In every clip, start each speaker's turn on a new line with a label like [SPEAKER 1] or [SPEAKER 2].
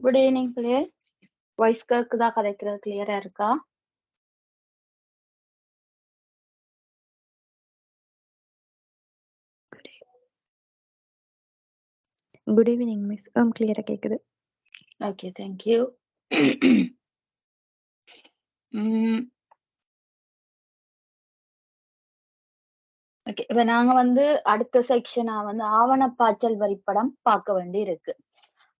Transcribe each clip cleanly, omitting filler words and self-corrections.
[SPEAKER 1] Good evening play. Voice கேக்குதா? கதைக்கிறது கிளியரா இருக்கா?
[SPEAKER 2] Good evening miss. கிளியரா கேக்குது.
[SPEAKER 1] Okay, thank you. ஓகே, இப்ப நாங்க அடுத்த செக்ஷனா ஆவணப்பாய்ச்சல் வரிப்படம் பார்க்க வேண்டி இருக்கு.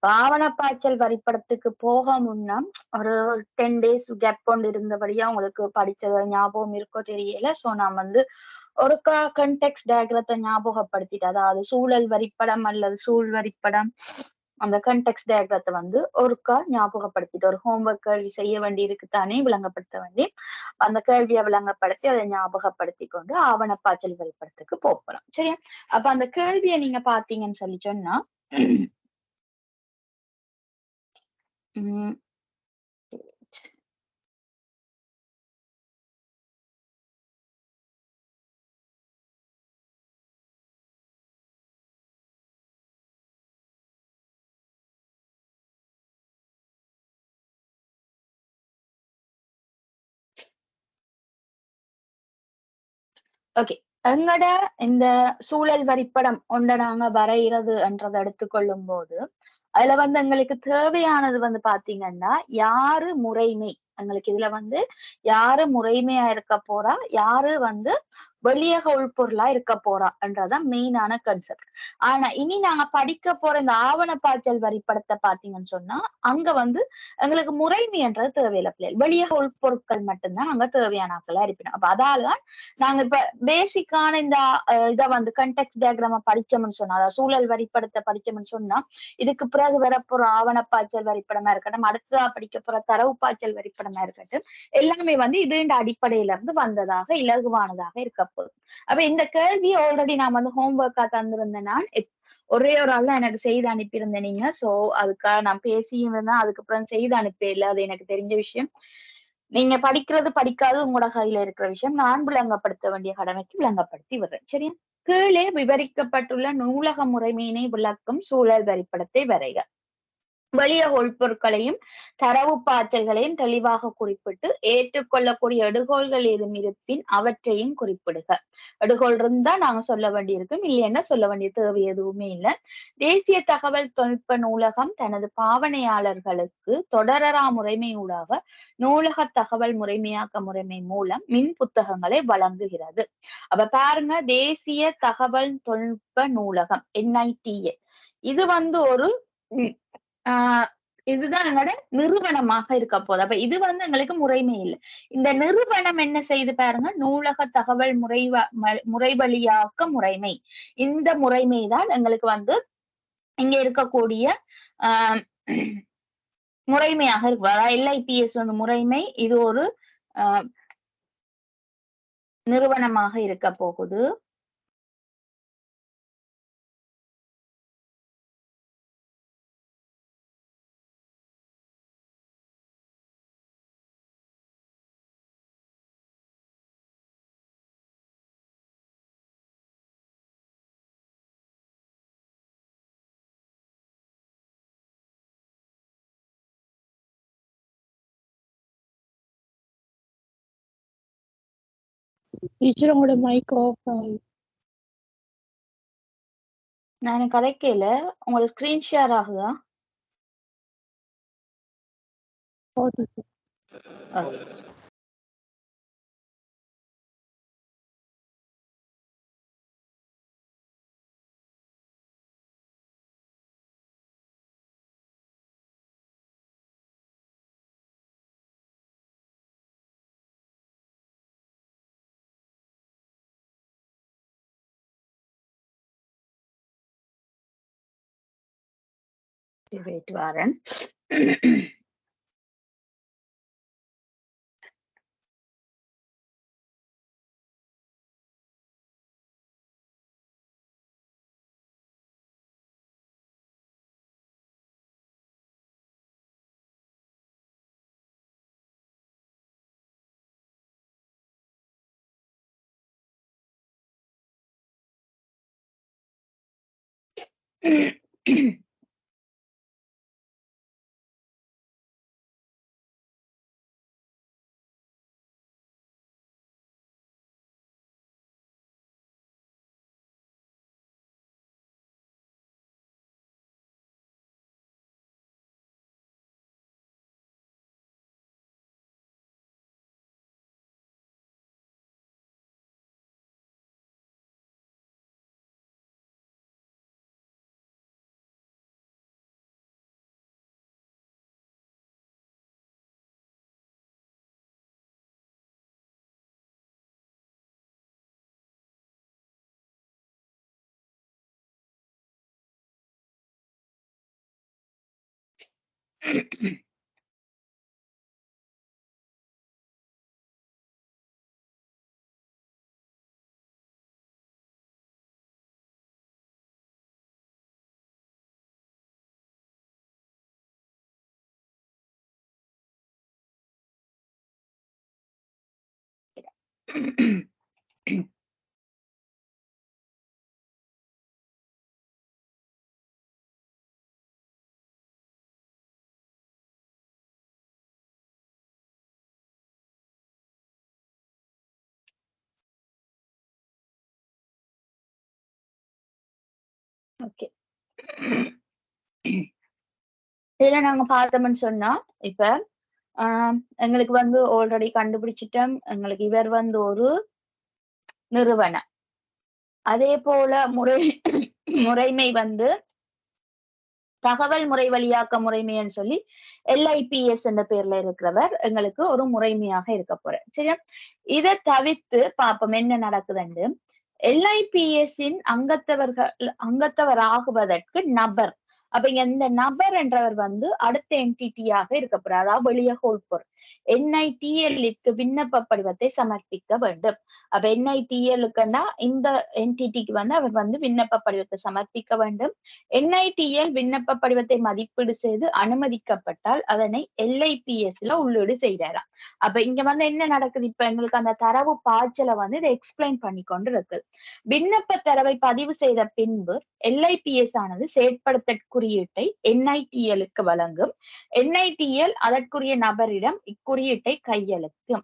[SPEAKER 1] ஆவணப்பாய்ச்சல் வரிப்படத்துக்கு போக முன்ன ஒரு 10 days கேப் கொண்டு இருந்தபடியா உங்களுக்கு படிச்சது ஞாபகம் இருக்கோ தெரியல. சோ நான் ஒரு கண்டெக்ஸ்ட் டயக்ரத்தை ஞாபகப்படுத்திட்டு, அதாவது சூழல் வரிப்படம் அல்லது சூழ் வரிப்படம், அந்த கண்டெக்ஸ்ட் டயக்ரத்தை ஒருக்கா ஞாபகப்படுத்திட்டு ஒரு ஹோம்ஒர்க் கேள்வி செய்ய வேண்டி இருக்குத்தானே விளங்கப்படுத்த வேண்டி அந்த கேள்வியை விளங்கப்படுத்தி அதை ஞாபகப்படுத்தி கொண்டு ஆவணப்பாய்ச்சல் வரிப்படத்துக்கு போகலாம். சரியா? அப்ப அந்த கேள்வியை நீங்க பாத்தீங்கன்னு சொல்லி சொன்னா ஓகே, எங்கட இந்த சூழல் வரிப்படம் ஒன்றை நாங்க வரைகிறது என்றதை எடுத்துக்கொள்ளும் போது அதுல எங்களுக்கு தேவையானது பாத்தீங்கன்னா யாரு முறைமை, எங்களுக்கு இதுல யாரு முறைமையா இருக்க போறா, யாரு வெளியக உள்பொருளா இருக்க போறா என்றதான் மெயினான கன்செப்ட். ஆனா இனி நாங்க படிக்க போற இந்த ஆவணப்பாய்ச்சல் வரிப்படத்தை பாத்தீங்கன்னு சொன்னா அங்க எங்களுக்கு முறைமை என்றது தேவையில்லை பிள்ளைகள், வெளியக உள்பொருட்கள் மட்டும்தான் அங்க தேவையான ஆட்களா இருப்பினோம். அப்ப அதாலதான் நாங்க இப்ப பேசிக்கான இந்த இதை கண்டெக்ஸ்ட் டயக்ராம படிச்சோம்னு சொன்னா, அதாவது சூழல் வரிப்படத்தை படிச்சோம்னு சொன்னா இதுக்கு பிறகு வரப்போற ஆவணப்பாய்ச்சல் வரிப்படமா இருக்கட்டும், அடுத்ததா படிக்க போற தரவு பாய்ச்சல் வரிப்படமா இருக்கட்டும், எல்லாமே இது இந்த அடிப்படையில இருந்து வந்ததாக இலகுவானதாக இருக்க போகுது. அப்ப இந்த கேள்வியை ஆல்ரெடி நான் ஹோம்ஒர்க்கா தந்திருந்தேன். நான் ஒரே ஒரு ஆள் தான் எனக்கு செய்து அனுப்பியிருந்தேன் நீங்க. சோ அதுக்காக நான் பேசியும் இருந்தேன், அதுக்கப்புறம் செய்து அனுப்பல, அது எனக்கு தெரிஞ்ச விஷயம். நீங்க படிக்கிறது படிக்காது உங்களோட கையில இருக்கிற விஷயம். நான் விளங்கப்படுத்த வேண்டிய கடமைக்கு விளங்கப்படுத்தி விடுறேன். சரியா? கீழே விவரிக்கப்பட்டுள்ள நூலக முறைமையினை விளக்கும் சூழல் வரிப்படத்தை வரைக. வெளியக உள்பொருட்களையும் தரவு பாய்ச்சல்களையும் தெளிவாக குறிப்பிட்டு ஏற்றுக்கொள்ளக்கூடிய எடுகோள்கள் ஏதும் இருப்பின் அவற்றையும் குறிப்பிடுக. எடுகோள் இருந்தா நாங்க சொல்ல வேண்டியிருக்கும், இல்லைன்னா சொல்ல வேண்டிய தேவை எதுவுமே இல்லை. தேசிய தகவல் தொழில்நுட்ப நூலகம் தனது பாவனையாளர்களுக்கு தொடரா முறைமை ஊடாக நூலக தகவல் முறைமையாக்க முறைமை மூலம் மின் புத்தகங்களை வழங்குகிறது. அப்ப பாருங்க, தேசிய தகவல் தொழில்நுட்ப நூலகம் NITA இது ஒரு இதுதான் எங்களோட நிறுவனமாக இருக்க போகுது. அப்ப இது எங்களுக்கு முறைமை இல்லை. இந்த நிறுவனம் என்ன செய்து பாருங்க, நூலக தகவல் முறைவழியாக்க முறைமை. இந்த முறைமை தான் எங்களுக்கு இங்க இருக்கக்கூடிய முறைமையாக இருக்கு. LIPS முறைமை இது ஒரு நிறுவனமாக இருக்க போகுது.
[SPEAKER 3] டீச்சர் உங்களோட மைக் ஆஃப் ஆகி.
[SPEAKER 1] நான் கதைக்கல, உங்களுக்கு ஸ்கிரீன் ஷேர் ஆகுதா?
[SPEAKER 3] ஓகே.
[SPEAKER 1] வெயிட் வரேன். ஓகே. இதுல நாங்க பார்த்தோம்னு சொன்னா, இப்ப ஆ எங்களுக்கு வந்து ஆல்ரெடி கண்டுபிடிச்சுட்டோம். எங்களுக்கு இவர் வந்து ஒரு நிறுவனம். அதே போல முறைமை வந்து தகவல் முறை வழியாக்க முறைமைன்னு சொல்லி LIPS என்ற பேர்ல இருக்கிறவர் எங்களுக்கு ஒரு முறைமையாக இருக்க போறார். சரியா? இத தவிர்த்து பார்ப்போம் என்ன நடக்குதுன்னு. LIPS-இன் அங்கத்தவர் ஆகுவதற்கு நபர். அப்ப இங்க இந்த நபர் என்றவர் வந்து அடுத்த என்டிட்டியாக இருக்க போறார். அதாவது வெளியே ஹோல்பொருள். NITL-க்கு விண்ணப்ப படிவத்தை சமர்ப்பிக்க வேண்டும். அப்ப NITL-க்குன்னா இந்த என்டிட்டிக்கு வந்து அவர் வந்து விண்ணப்ப படிவத்தை சமர்ப்பிக்க வேண்டும். NITL விண்ணப்ப படிவத்தை மதிப்பீடு செய்து அனுமதிக்கப்பட்டால் அதனை LIPS-ல உள்ளீடு செய்யலாம். அப்ப இங்க வந்து என்ன நடக்குது? இப்ப எங்களுக்கு அந்த தரவு பாய்ச்சலை வந்து இதை எக்ஸ்பிளைன் பண்ணி கொண்டு இருக்கு. விண்ணப்ப தரவை பதிவு செய்த பின்பு LIPS ஆனது செயற்படுத்த குறியீட்டை NITL-க்கு வழங்கும். NITL அதற்குரிய நபரிடம் இக்குறியீட்டை கையளிக்கும்.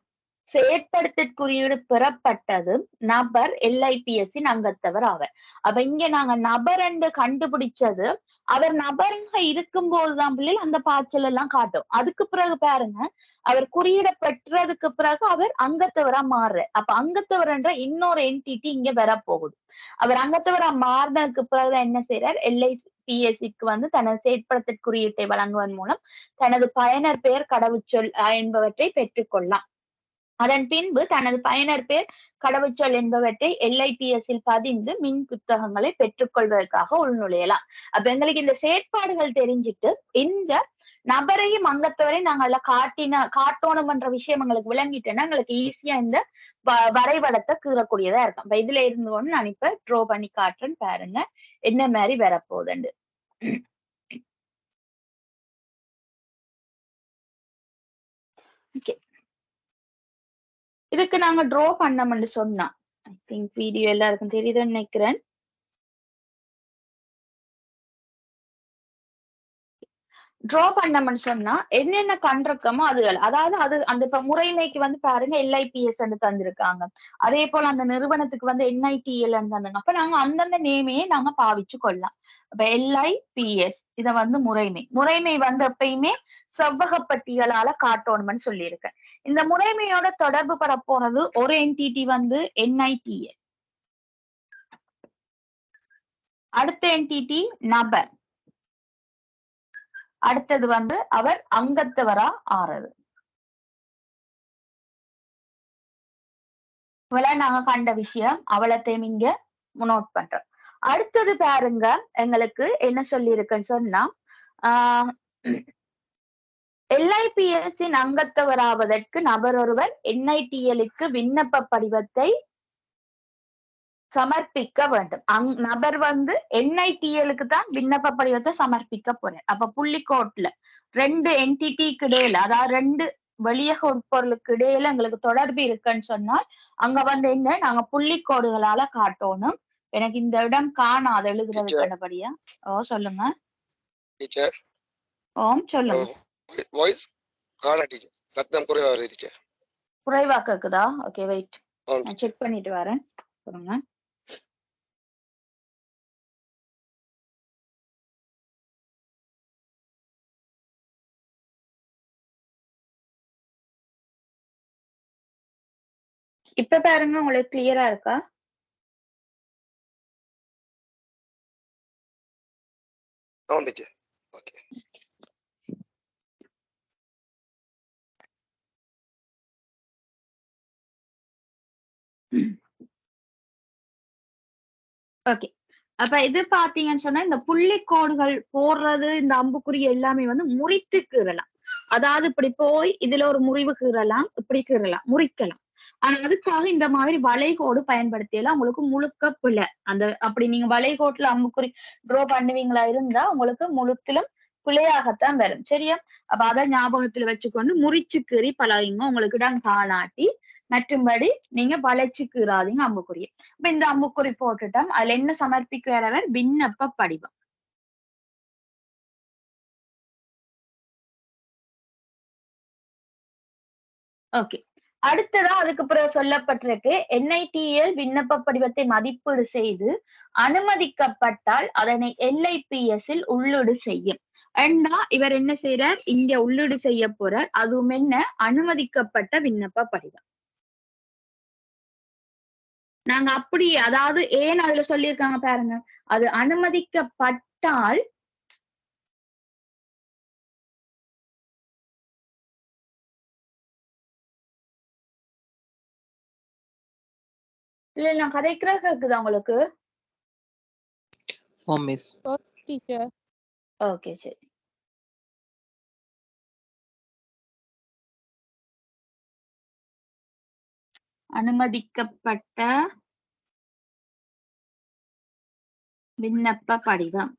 [SPEAKER 1] செயற்படுத்த குறியீடு பெறப்பட்டது நபர் LIPS-இன் அங்கத்தவர் ஆவர். அப்ப இங்க நாங்க நபர் என்று கண்டுபிடிச்சது அவர் நபராக இருக்கும் போதுதான் பிள்ளைகள் அந்த பாய்ச்சல் எல்லாம் காட்டும். அதுக்கு பிறகு பாருங்க அவர் குறியீட பெற்றதுக்கு பிறகு அவர் அங்கத்தவரா மாறுறார். அப்ப அங்கத்தவர் என்ற இன்னொரு என்டிட்டி இங்க வரப்போகுது. அவர் அங்கத்தவரா மாறினதுக்கு பிறகு என்ன செய்யறார்? LIPS-க்கு வந்து தனது செயற்படுத்த குறியீட்டை வழங்குவதன் மூலம் தனது பயனர் பெயர் கடவுச்சொல் என்பவற்றை பெற்றுக்கொள்ளலாம். அதன் பின்பு தனது பயனர் பெயர் கடவுச்சொல் என்பவற்றை LIPS-இல் பதிந்து மின் புத்தகங்களை பெற்றுக்கொள்வதற்காக உள்நுழையலாம். அப்ப எங்களுக்கு இந்த செயற்பாடுகள் தெரிஞ்சிட்டு இந்த நபரையும் அங்கத்தவரையும் நாங்க காட்டணும் என்ற விஷயம் எங்களுக்கு விளங்கிட்டேன்னா எங்களுக்கு ஈஸியா இந்த வரைபடத்தை கீறக்கூடியதா இருக்கும். அப்ப இதுல இருந்து கொண்டு நான் இப்ப ட்ரோ பண்ணி காட்டுறேன்னு பாருங்க என்ன மாதிரி வரப்போகுதுண்டு. ஓகே, இதுக்கு நாங்க ட்ரோ பண்ணோம்னு சொன்னா ஐ திங்க் வீடியோ எல்லாருக்கும் தெரியுதுன்னு நினைக்கிறேன். ட்ரா பண்ணோம்னு சொன்னா என்னென்ன கண்டிருக்கமோ அதுகள் அதாவது அது அந்த இப்ப முறைமைக்கு வந்து பாருங்க LIPS தந்திருக்காங்க. அதே போல அந்த நிறுவனத்துக்கு வந்து NITL தந்தாங்க. அப்ப நாங்க அந்தந்த நேமையே நாங்க பாவிச்சு கொள்ளலாம். அப்ப LIPS இத வந்து முறைமை வந்து எப்பயுமே செவ்வக பட்டியலால காட்டணும்னு சொல்லியிருக்கேன். இந்த முறைமையோட தொடர்பு பெற போறது ஒரு என்டிட்டி வந்து NITL. அடுத்த என்டிட்டி நபர். அடுத்தது வந்து அவர் அங்கத்தவரா ஆறது. இவ்வளவு நாங்க கண்ட விஷயம் அவளத்தையும் இங்க நோட் பண்றோம். அடுத்தது பாருங்க எங்களுக்கு என்ன சொல்லி இருக்குன்னு சொன்னா LIPS-இன் அங்கத்தவராவதற்கு நபர் ஒருவர் NITL-க்கு விண்ணப்ப படிவத்தை சமர்ப்பிக்க வேண்டும். நபர் வந்து NITL-க்கு தான் விண்ணப்ப படிவத்தை சமர்ப்பிக்க போறேன். அப்ப புள்ளிக்கோட்டுல 2 என்டிட்டிக்கு இடையில அதாவது 2 வெளியக உட்பொருளுக்கு இடையில எங்களுக்கு தொடர்பு இருக்குன்னு சொன்னால் அங்க வந்து என்ன நாங்க புள்ளிக்கோடுகளால காட்டணும். எனக்கு இந்த இடம் காணாது எழுதுறதுக்கு கண்டபடியா. ஓ சொல்லுங்க. ஓம் சொல்லுங்க.
[SPEAKER 4] வாய்ஸ் காணா டீச்சர். சத்தம் குறைவா வருது டீச்சர்.
[SPEAKER 1] குறைவா கேக்குதா? Okay wait. நான் செக் பண்ணிட்டு வரேன். சொல்லுங்க. இப்ப பாருங்க உங்களுக்கு கிளியரா இருக்கா?
[SPEAKER 4] டீச்சர். ஓகே.
[SPEAKER 1] ஓகே. அப்ப இது பாத்தீங்கன்னு சொன்னா இந்த புள்ளிக்கோடுகள் போடுறது இந்த அம்புக்குறி எல்லாமே வந்து முறித்து கீறலாம். அதாவது இப்படி போய் இதுல ஒரு முறிவு கீறலாம், இப்படி கீறலாம், முறிக்கலாம். ஆனா அதுக்காக இந்த மாதிரி வளைகோடு பயன்படுத்தியெல்லாம் உங்களுக்கு முழுக்க பிழை. அந்த அப்படி நீங்க வளைகோட்டுல அம்புக்குறி ட்ரா பண்ணுவீங்களா இருந்தா உங்களுக்கு முழுக்கிலும் பிழையாகத்தான் வரும். சரியா? அப்ப அதை ஞாபகத்துல வச்சுக்கொண்டு முறிச்சு கீறி பழகுங்க. உங்களுக்கு இடம் காணாட்டி மற்றும்படி நீங்க வளைச்சு கீறாதீங்க அம்புக்குறியை. இப்ப இந்த அம்புக்குறி போட்டுட்டோம். அதுல என்ன சமர்ப்பிக்கிறவர் விண்ணப்ப படிவம். ஓகே. அடுத்ததா அதுக்கு பிறகு சொல்லப்பட்டிருக்கு NITL விண்ணப்ப படிவத்தை மதிப்பீடு செய்து அனுமதிக்கப்பட்டால் அதனை LIPS இல் உள்ளீடு செய்யும். ஏண்டா இவர் என்ன செய்யறார்? இங்க உள்ளீடு செய்ய போறார். அதுவும் என்ன? அனுமதிக்கப்பட்ட விண்ணப்ப படிவம். நாங்க அப்படி அதாவது ஏன் அதுல சொல்லியிருக்காங்க பாருங்க. அது அனுமதிக்கப்பட்டால் இல்ல நான் கதைக்கிறத கேக்குதா உங்களுக்கு?
[SPEAKER 5] மிஸ்.
[SPEAKER 3] டீச்சர்
[SPEAKER 1] ஓகே சரி. அனுமதிக்கப்பட்ட விண்ணப்ப படிவம்.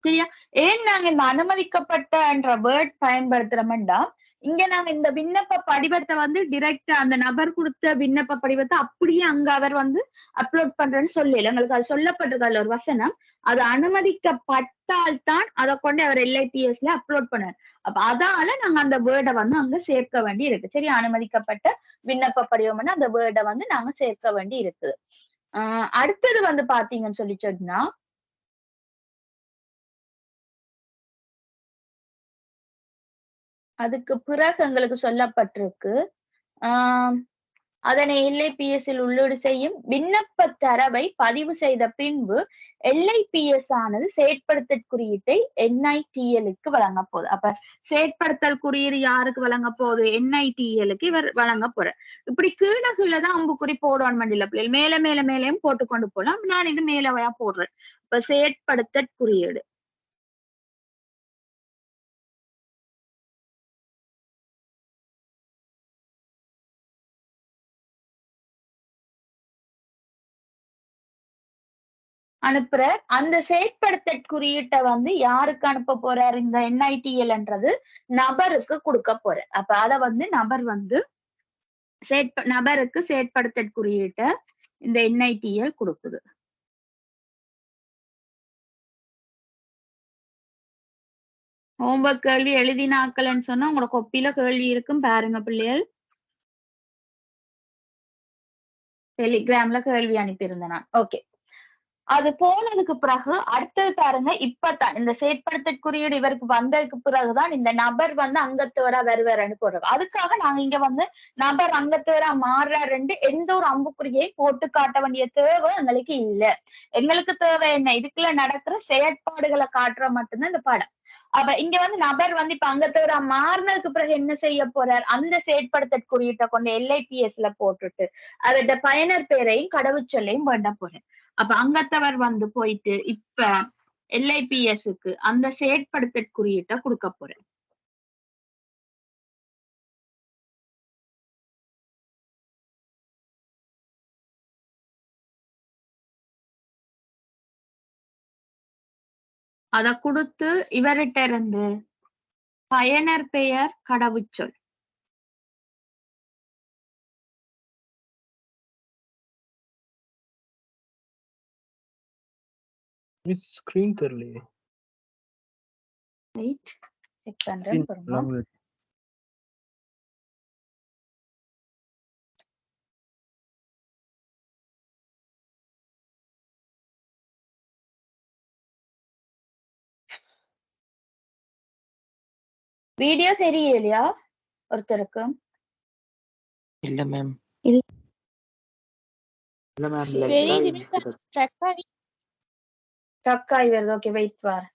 [SPEAKER 1] சரியா? ஏன் நாங்க இந்த அனுமதிக்கப்பட்ட என்ற வேர்ட் பயன்படுத்துறோம்டா இங்க நாங்க இந்த விண்ணப்ப படிவத்தை வந்து டிரெக்டா அந்த நபர் கொடுத்த விண்ணப்ப படிவத்தை அப்படியே அங்க அவர் வந்து அப்லோட் பண்றேன்னு சொல்லல. எங்களுக்கு அது சொல்லப்பட்டிருக்கு அதுல ஒரு வசனம். அது அனுமதிக்கப்பட்டால் தான் அதை கொண்டு அவர் LIPSல அப்லோட் பண்ணார். அப்ப அதால நாங்க அந்த வேர்டை வந்து அங்க சேர்க்க வேண்டி இருக்கு. சரி, அனுமதிக்கப்பட்ட விண்ணப்ப படிவம்னா அந்த வேர்டை வந்து நாங்க சேர்க்க வேண்டி இருக்குது. அடுத்தது வந்து பாத்தீங்கன்னு சொல்லி சொன்னா அதுக்கு பிறகு எங்களுக்கு சொல்லப்பட்டிருக்கு அதனை LIPS இல் உள்ளீடு செய்யும் விண்ணப்ப தரவை பதிவு செய்த பின்பு LIPS ஆனது செயற்படுத்தல் குறியீட்டை NITLக்கு வழங்க போகுது. அப்ப செயற்படுத்தல் குறியீடு யாருக்கு வழங்க போகுது? NITLக்கு இவர் வழங்க போற. இப்படி கீழே கீழேதான் அம்புக்குறி போடணும் மண்டியில பிள்ளைகள் மேல மேல மேலேயும் போட்டுக்கொண்டு போலாம். நான் இது மேலவையா போடுறேன். இப்ப செயற்படுத்தல் குறியீடு அனுப்புற. அந்த செயற்படுத்தல் குறியீட்டை வந்து யாருக்கு அனுப்ப போறாரு? இந்த NITLன்றது நபருக்கு கொடுக்க போற. அப்ப அத வந்து நபர் வந்து நபருக்கு செயற்படுத்தல் குறியீட்டை இந்த NITL கொடுக்குது. ஹோம்ஒர்க் கேள்வி எழுதினாக்கலன்னு சொன்னா உங்களோட கொப்பியில கேள்வி இருக்கும் பாருங்க பிள்ளைகள். டெலிகிராம்ல கேள்வி அனுப்பியிருந்தேன் நான். ஓகே, அது போனதுக்கு பிறகு அடுத்தது பாருங்க. இப்பதான் இந்த செயற்படுத்தல் குறியீடு இவருக்கு வந்ததுக்கு பிறகுதான் இந்த நபர் வந்து அங்கத்துவரா வருவாருன்னு போடுறது. அதுக்காக நாங்க இங்க வந்து நபர் அங்கத்துவரா மாறுறாருன்னு எந்த ஒரு அம்புக்குறியை போட்டு காட்ட வேண்டிய தேவை எங்களுக்கு இல்ல. எங்களுக்கு தேவை என்ன? இதுக்குள்ள நடக்கிற செயற்பாடுகளை காட்டுற மட்டும்தான் இந்த பாடம். அப்ப இங்க வந்து நபர் வந்து இப்ப அங்கத்தவரா மாறினதுக்கு பிறகு என்ன செய்ய போறார்? அந்த செயற்படுத்தல் குறியீட்டை கொண்டு LIPSல போட்டுட்டு அவருடைய பயனர் பெயரையும் கடவுச்சொல்லையும் வேண்ட போறார். அப்ப அங்கத்தவர் வந்து போயிட்டு இப்ப LIPSக்கு அந்த செயற்படுத்தல் குறியீட்டை கொடுக்க போறேன். அத கொடுத்து இவர்கிட்ட இருந்து பயனர் பெயர் கடவுச்சொல்
[SPEAKER 6] மிஸ் ஸ்கிரீன் தெரியலையே.
[SPEAKER 1] ரைட் செக் பண்றேன் பாருங்க. வீடியோ தெரியலையா ஒருத்தருக்கு?
[SPEAKER 5] இல்ல மேம்.
[SPEAKER 6] இல்ல மேம்.
[SPEAKER 3] தெரியுது ஸ்ட்ரக் ஆகி
[SPEAKER 1] ஸ்ட்ரக் ஆகி வருது. ஓகே வெயிட் பார்.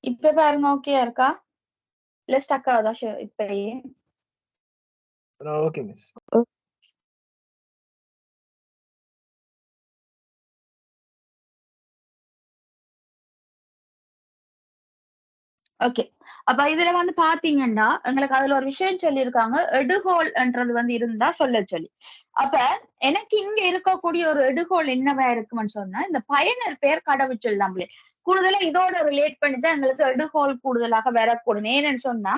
[SPEAKER 1] இப்ப பாருங்க ஓகேயா இருக்கா? இல்ல ஸ்டக் ஆகுதா இப்பயே?
[SPEAKER 6] Okay miss.
[SPEAKER 1] ஓகே. அப்ப இதுல வந்து பாத்தீங்கன்னா, எங்களுக்கு அதுல ஒரு விஷயம் சொல்லியிருக்காங்க. எடுகோள்ன்றது வந்து இருந்தா சொல்ல சொல்லி. அப்ப எனக்கு இங்க இருக்கக்கூடிய ஒரு எடுகோள் என்னவா இருக்கும்னு சொன்னா, இந்த பயனர் பெயர் கடவுச்சொல் தான். கூடுதலா இதோட ரிலேட் பண்ணி தான் எங்களுக்கு எடுகோள் கூடுதலாக வரக்கூடும். ஏன்னு சொன்னா,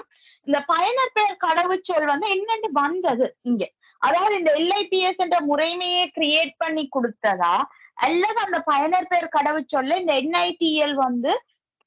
[SPEAKER 1] இந்த பயனர் பெயர் கடவுச்சொல் வந்து என்னன்னு வந்தது இங்க. அதாவது இந்த LIPS என்ற முறைமையை கிரியேட் பண்ணி குடுத்ததா? அல்லது அந்த பயனர் பெயர் கடவுச்சொல்ல இந்த NITL வந்து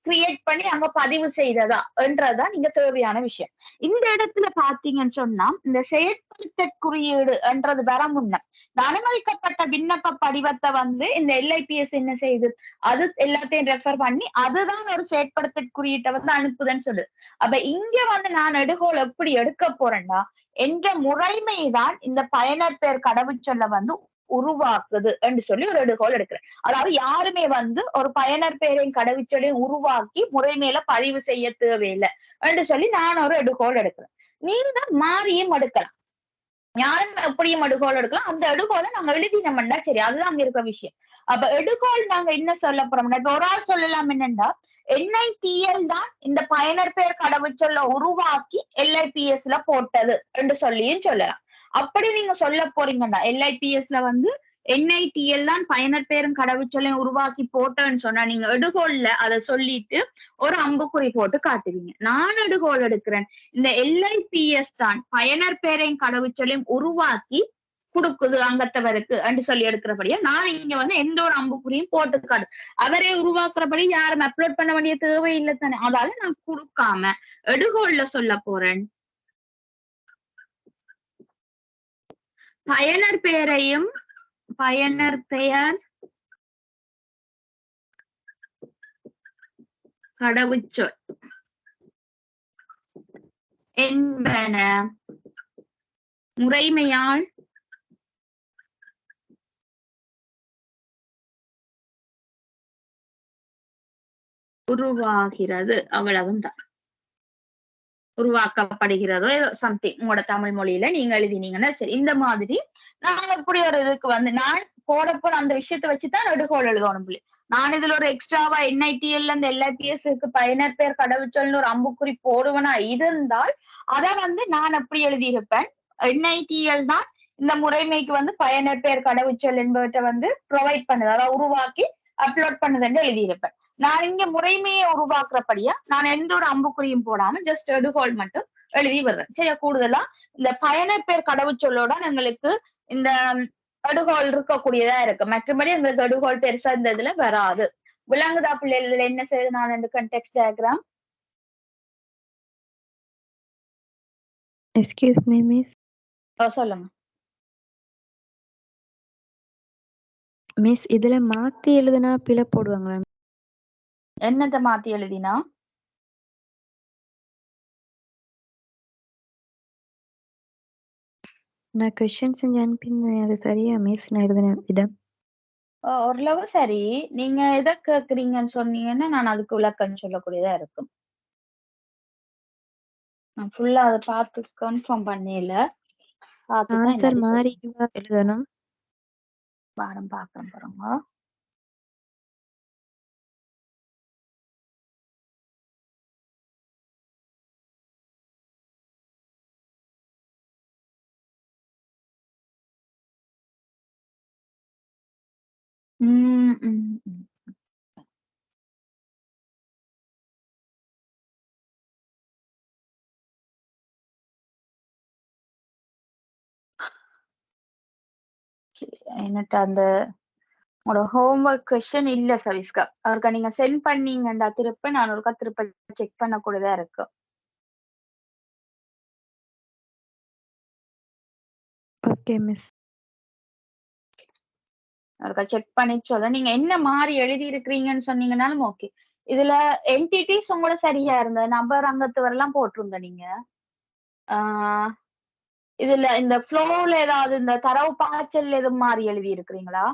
[SPEAKER 1] கிரியேட் பண்ணி அங்க பதிவு செய்ததா என்றதுதான் இங்க தேவையான விஷயம். இந்த இடத்துல பாத்தீங்கன்னு சொன்னா, இந்த செயற்படுத்தற் குறியீடு என்றது வர முன்ன, இந்த அனுமதிக்கப்பட்ட விண்ணப்ப படிவத்தை வந்து இந்த LIPS என்ன செய்யுது? அது எல்லாத்தையும் ரெஃபர் பண்ணி அதுதான் ஒரு செயற்படுத்தற் குறியீட்டை வந்து அனுப்புதுன்னு சொல்லுது. அப்ப இங்க வந்து நான் எடுகோள் எப்படி எடுக்க போறேன்னா, என்ற முறைமைதான் இந்த பயனர் பெயர் கடவுச்சொல்ல வந்து உருவாக்குது என்று சொல்லி ஒரு எடுகோள் எடுக்கிறேன். அதாவது யாருமே வந்து ஒரு பயனர் பெயரின் கடவுச்சொல்லையும் உருவாக்கி முறைமையில பதிவு செய்ய தேவையில்லை என்று சொல்லி நான் ஒரு எடுகோள் எடுக்கிறேன். நீங்க மாறியும் எடுக்கலாம். யாரும் எப்படியும் எடுகோள் எடுக்கலாம். அந்த எடுகோளை நாங்க எழுதினோம்னா சரி, அதுதான் அங்க இருக்கிற விஷயம். அப்ப எடுகோள் நாங்க என்ன சொல்ல போறோம்னா, இப்ப ஒரு ஆள் சொல்லலாம் என்னன்னா, NITL தான் இந்த பயனர் பெயர் கடவுச்சொல்ல உருவாக்கி LIPSல போட்டது என்று சொல்லியும் சொல்லலாம். அப்படி நீங்க சொல்ல போறீங்கன்னா, LIPSல வந்து NITL தான் பயனர் பெயரும் கடவுச்சொல்லையும் உருவாக்கி போட்டேன்னு சொன்னா, நீங்க எடுகோள்ல அதை சொல்லிட்டு ஒரு அம்புக்குறி போட்டு காட்டுவீங்க. நான் எடுகோள் எடுக்கிறேன். இந்த LIPS தான் பயனர் பெயரையும் கடவுச்சொல்லையும் உருவாக்கி குடுக்குது அங்கத்தவருக்கு என்று சொல்லி எடுக்கிறபடியா நான் இங்க வந்து எந்த ஒரு அம்புக்குறியும் போட்டு காட்டு. அவரே உருவாக்குறபடி யாரும் அப்லோட் பண்ண வேண்டிய தேவை இல்லை தானே. அதால நான் குடுக்காம எடுகோள்ல சொல்ல போறேன். பயனர் பெயரையும் பயனர் பெயர் கடவுச்சொல் என்பன முறைமையால் உருவாகிறது. அவ்வளவுதான். உருவாக்கப்படுகிறதோ சம்திங் உங்களோட தமிழ் மொழியில நீங்க எழுதினீங்கன்னா சரி. இந்த மாதிரி நாங்க இப்படி ஒரு இதுக்கு வந்து நான் போடப்போற அந்த விஷயத்தை வச்சுதான் எடுகோள் எழுதணும். நான் இதுல ஒரு எக்ஸ்ட்ராவா NITL இந்த LIPS இருக்கு பயனர் பெயர் கடவுச்சொல்னு ஒரு அம்புக்குறி போடுவனா இருந்தால் அதை வந்து நான் எப்படி எழுதியிருப்பேன், NITL தான் இந்த முறைமைக்கு வந்து பயனர் பெயர் கடவுச்சொல் என்பவற்றை வந்து ப்ரொவைட் பண்ணுது, அதாவது உருவாக்கி அப்லோட் பண்ணுதுன்னு எழுதியிருப்பேன். நான் இங்க முறைமையை உருவாக்குறபடியா நான் எந்த ஒரு அம்புக்குறியும் போடாம ஜஸ்ட் எடுகோள் மட்டும் எழுதி விடுறேன். சரியா? கூடுதலா இந்த பயனர் பெயர் கடவுச்சொல்லோட எங்களுக்கு இந்த எடுகோள் இருக்கக்கூடியதா இருக்கு. மற்றபடி எங்களுக்கு எடுகோள் பெருசா இந்த இதுல வராது. விளங்குதா பிள்ளைகள்? இதுல என்ன செய்யுது? நான் இந்த context diagram.
[SPEAKER 2] Excuse me miss.
[SPEAKER 1] சொல்லுங்க
[SPEAKER 2] மிஸ் இதுல மாத்தி எழுதுனா பிழை போடுவாங்களா?
[SPEAKER 1] என்னத்தை மாத்தி எழுதினா?
[SPEAKER 2] நான் கொஸ்டின் செஞ்சு அனுப்பியிருந்தேன், அது சரியா மிஸ்? நான் எழுதின விதம்
[SPEAKER 1] ஓரளவு சரி. நீங்க எதை கேக்குறீங்கன்னு சொன்னீங்கன்னா நான் அதுக்கு விளக்கம் சொல்லக்கூடியதா இருக்கும். நான் ஃபுல்லா அதை பார்த்து கன்ஃபார்ம் பண்ணல. பார்த்துதான்
[SPEAKER 2] ஆன்சர்
[SPEAKER 1] எல்லாத்தையும்
[SPEAKER 2] மாறி
[SPEAKER 1] சொல்றேன்.
[SPEAKER 2] எழுதணும்.
[SPEAKER 1] வாரம் பார்க்கறேன் பாருங்க. என்னட்ட அந்த உங்களோட ஹோம்ஒர்க் கொஸ்டின் இல்ல சவிஸ்கா. அவருக்கு நீங்க சென்ட் பண்ணீங்கடா திருப்ப நான் ஒருக்கா திருப்ப செக் பண்ணக்கூடியதா இருக்கு.
[SPEAKER 2] Okay miss.
[SPEAKER 1] ஒருக்கா செக் பண்ணி சொல்ல. நீங்க என்ன மாதிரி எழுதி இருக்கிறீங்கன்னு சொன்னீங்கன்னாலும் ஓகே. இதுல என்டிட்டிஸ் உங்களோட சரியா இருந்த நம்பர் அங்கத்துவரெல்லாம் போட்டிருந்த நீங்க. இதுல இந்த ஃப்ளோல ஏதாவது இந்த தரவு பாய்ச்சல் எதுவும் மாறி எழுதி இருக்கிறீங்களா?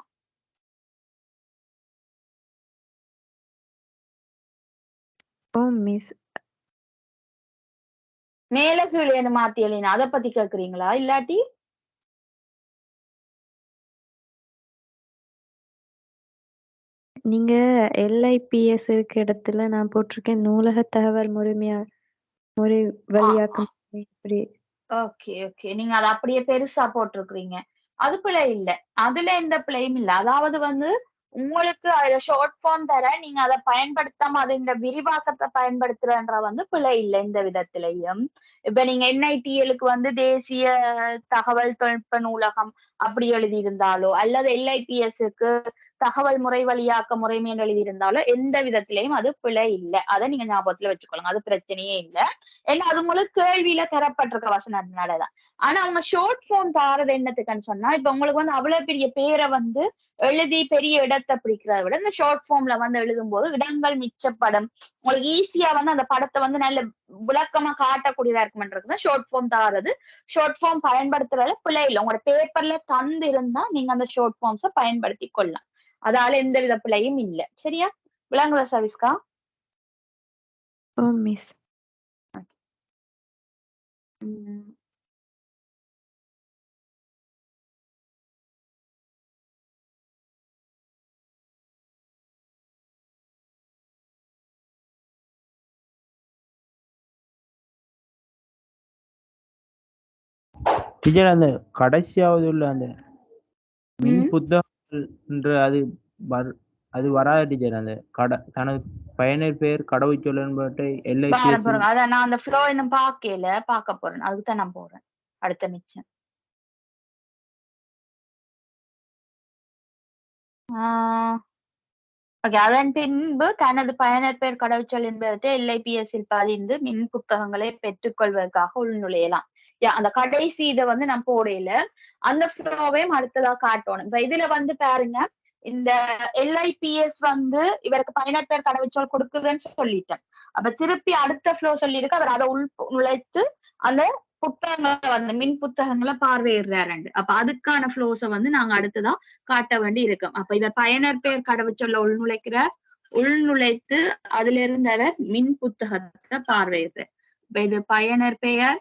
[SPEAKER 2] ஓ மிஸ்.
[SPEAKER 1] மேல கீழேன்னு மாத்தி எழுதினா அதை பத்தி கேக்குறீங்களா இல்லாட்டி
[SPEAKER 2] நீங்க LIPS இருக்க இடத்துல நான் போட்டிருக்கேன் நூலக தகவல் முறை வழியாக்கம் இப்படி.
[SPEAKER 1] ஓகே ஓகே நீங்க அதை அப்படியே பெருசா போட்டிருக்கிறீங்க. அது பிழை இல்ல. அதுல எந்த பிழையும் இல்ல. அதாவது வந்து உங்களுக்கு அதுல ஷார்ட் ஃபார்ம் தர நீங்க அதை பயன்படுத்தாம அது இந்த விரிவாக்கத்தை பயன்படுத்துறன்ற வந்து பிழை இல்லை எந்த விதத்திலையும். இப்ப நீங்க NITL-க்கு வந்து தேசிய தகவல் தொழில்நுட்ப நூலகம் அப்படி எழுதியிருந்தாலோ அல்லது LIPS-க்கு தகவல் முறை வழியாக்க முறைமைன்னு எழுதியிருந்தாலோ எந்த விதத்திலையும் அது பிழை இல்லை. அதை நீங்க ஞாபகத்துல வச்சுக்கொள்ளுங்க. அது பிரச்சனையே இல்லை. ஏன்னா அது உங்களுக்கு கேள்வியில தரப்பட்டிருக்க வசனத்தினாலதான். ஆனா அவங்க ஷார்ட் ஃபார்ம் தாரது என்னத்துக்குன்னு சொன்னா இப்ப உங்களுக்கு வந்து அவ்வளவு பெரிய பேரை வந்து எழுதி பெரிய இடத்தை பிடிக்கிறத விட இந்த ஷார்ட் ஃபார்ம்ல வந்து எழுதும் போது இடங்கள் மிச்சப்படும். உங்களுக்கு ஈஸியா வந்து அந்த படத்தை வந்து நல்ல விளக்கமா காட்டக்கூடியதா இருக்கும்ன்றதுதான் ஷார்ட் ஃபார்ம் தாரது. ஷார்ட் ஃபார்ம் பயன்படுத்துறதுல பிழை இல்லை. உங்களோட பேப்பர்ல தந்து இருந்தா நீங்க அந்த ஷார்ட் ஃபார்ம்ஸை பயன்படுத்தி கொள்ளலாம். அதால எந்த வித பிழையும் இல்லை. சரியா விளங்குதா சவிஸ்கா?
[SPEAKER 2] ஓ மிஸ்.
[SPEAKER 7] டீச்சர் அந்த கடைசியாவது உள்ள அந்த மின் புத்தகங்கள் என்ற அது வராது டீச்சர். அந்த தனது பயனர் பெயர் கடவுச்சொல் என்பதை LIPS
[SPEAKER 1] அதான் நான் அந்த ஃப்ளோ இன்னும் பார்க்க போறேன். அதுக்குதான் நான் போறேன் அடுத்த மிச்சம். அதன் பின்பு தனது பயனர் பெயர் கடவுச்சொல் என்பதை LIPS-இல் பதிந்து மின் புத்தகங்களை பெற்றுக்கொள்வதற்காக உள்நுழையலாம். அந்த கடைசி இதை வந்து நான் போடையில அந்த ஃப்ளோவையும் அடுத்ததா காட்டணும். இப்ப இதுல வந்து பாருங்க இந்த LIPS வந்து இவருக்கு பயனர் பெயர் கடவுச்சொல் கொடுக்குதுன்னு சொல்லிட்டேன். அப்ப திருப்பி அடுத்த ஃப்ளோ சொல்லியிருக்கு. அவர் அதை நுழைத்து அந்த புத்தகங்களை வந்து மின் புத்தகங்களை பார்வையிடுறாரு. அப்ப அதுக்கான ஃப்ளோஸை வந்து நாங்க அடுத்துதான் காட்ட வேண்டி இருக்கோம். அப்ப இவர் பயனர் பெயர் கடவுச்சொல்ல உள்நுழைத்து அதுல இருந்து அவர் மின் புத்தகத்தை பார்வையிடுறார். இப்ப இது பயனர் பெயர்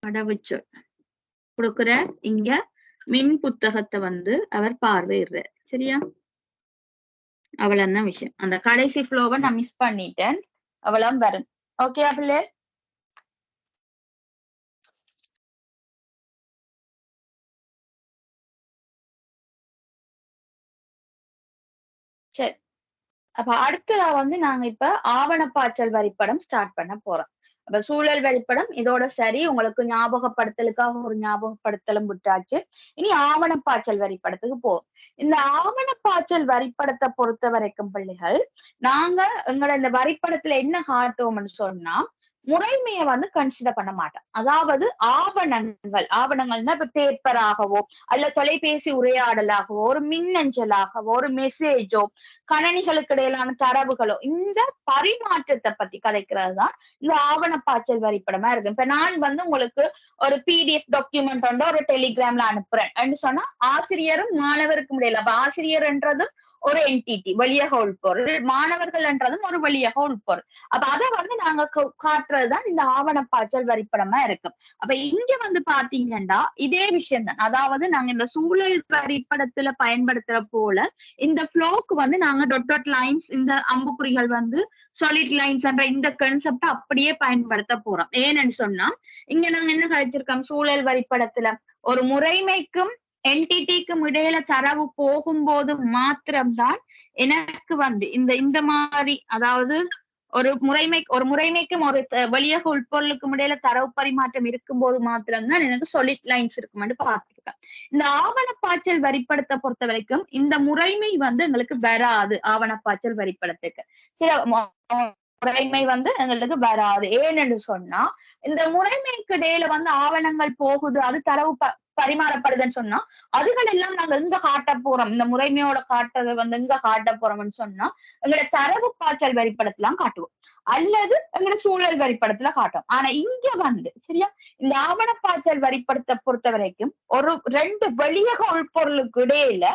[SPEAKER 1] கடவுச்சொல் கொடுக்குற இங்க மின் புத்தகத்தை வந்து அவர் பார்வையிடுறார். சரியா அவ்வளவுதான் விஷயம். அந்த கடைசி ஃப்ளோவை நான் மிஸ் பண்ணிட்டேன். அவ்வளவு வரும். ஓகே பிள்ளை? சரி. அப்ப அடுத்ததா வந்து நாங்க இப்ப ஆவணப்பாய்ச்சல் வரிப்படம் ஸ்டார்ட் பண்ண போறோம். அப்ப சூழல் வரிப்படம் இதோட சரி. உங்களுக்கு ஞாபகப்படுத்தலுக்காக ஒரு ஞாபகப்படுத்தலும் விட்டாச்சு. இனி ஆவணப்பாய்ச்சல் வரிப்படத்துக்கு போவோம். இந்த ஆவணப்பாய்ச்சல் வரிப்படத்தை பொறுத்த வரைக்கும் பிள்ளைகள் நாங்க எங்களோட இந்த வரிப்படத்துல என்ன காட்டுவோம்னு சொன்னா முறைமையை வந்து கன்சிடர் பண்ண மாட்டோம். அதாவது ஆவணங்கள்னா இப்ப பேப்பராகவோ அல்ல தொலைபேசி உரையாடலாகவோ ஒரு மின்னஞ்சலாகவோ ஒரு மெசேஜோ கணனிகளுக்கு இடையிலான தரவுகளோ இந்த பரிமாற்றத்தை பத்தி கதைக்கிறது தான் இந்த ஆவணப்பாய்ச்சல் வரிப்படமா இருக்கு. இப்ப நான் வந்து உங்களுக்கு ஒரு PDF டாக்குமெண்ட் வந்து ஒரு டெலிகிராம்ல அனுப்புறேன் சொன்னா ஆசிரியரும் மாணவருக்கும் இடையில அப்ப ஆசிரியர்ன்றதும் ஒரு என்டிட்டி வழியாக உள்பொருள், மாணவர்கள் என்றதும் ஒரு வழியாக உள்பொருள். அப்ப அதை வந்து நாங்க காட்டுறதுதான் இந்த ஆவணப்பாய்ச்சல் வரிப்படமா இருக்கும். அப்ப இங்க வந்து பாத்தீங்கன்னா இதே விஷயம் தான். அதாவது நாங்க இந்த சூழல் வரிப்படத்துல பயன்படுத்துற போல இந்த ஃப்ளோக்கு வந்து நாங்க டாட் லைன்ஸ் இந்த அம்புக்குறிகள் வந்து சாலிட் லைன்ஸ் என்ற இந்த கான்செப்ட் அப்படியே பயன்படுத்த போறோம். ஏன்னு சொன்னா இங்க நாங்க என்ன கழிச்சிருக்கோம் சூழல் வரிப்படத்துல ஒரு முறைமைக்கும் என்டிட்டிக்கும் இடையில தரவு போகும்போது மாத்திரம்தான் எனக்கு வந்து இந்த மாதிரி அதாவது ஒரு முறைமைக்கும் ஒரு வழியாக உட்பொருளுக்கும் இடையில தரவு பரிமாற்றம் இருக்கும்போது மாத்திரம்தான் எனக்கு சாலிட் லைன்ஸ் இருக்கும்னு பார்த்திருக்கேன். இந்த ஆவணப்பாய்ச்சல் வரிப்படத்தை பொறுத்த வரைக்கும் இந்த முறைமை வந்து எங்களுக்கு வராது. ஆவணப்பாய்ச்சல் வரிப்படத்துக்கு சில முறைமை வந்து எங்களுக்கு வராது. ஏன்னு சொன்னா இந்த முறைமைக்கு இடையில வந்து ஆவணங்கள் போகுது அது தரவு பரிமாறப்படுதுன்னு சொன்னா அதுகள் எல்லாம் நாங்க எங்க காட்ட போறோம், இந்த முறைமையோட காட்டுறது வந்து எங்க காட்ட போறோம்னு சொன்னா எங்களோட தரவு பாய்ச்சல் வரிப்படத்தெல்லாம் காட்டுவோம் அல்லது எங்களோட சூழல் வரிப்படத்துல காட்டும். ஆனா இங்க வந்து சரியா இந்த ஆவண பாய்ச்சல் வரிப்படத்தை பொறுத்த வரைக்கும் ஒரு ரெண்டு வெளியக உள்பொருளுக்கு இடையில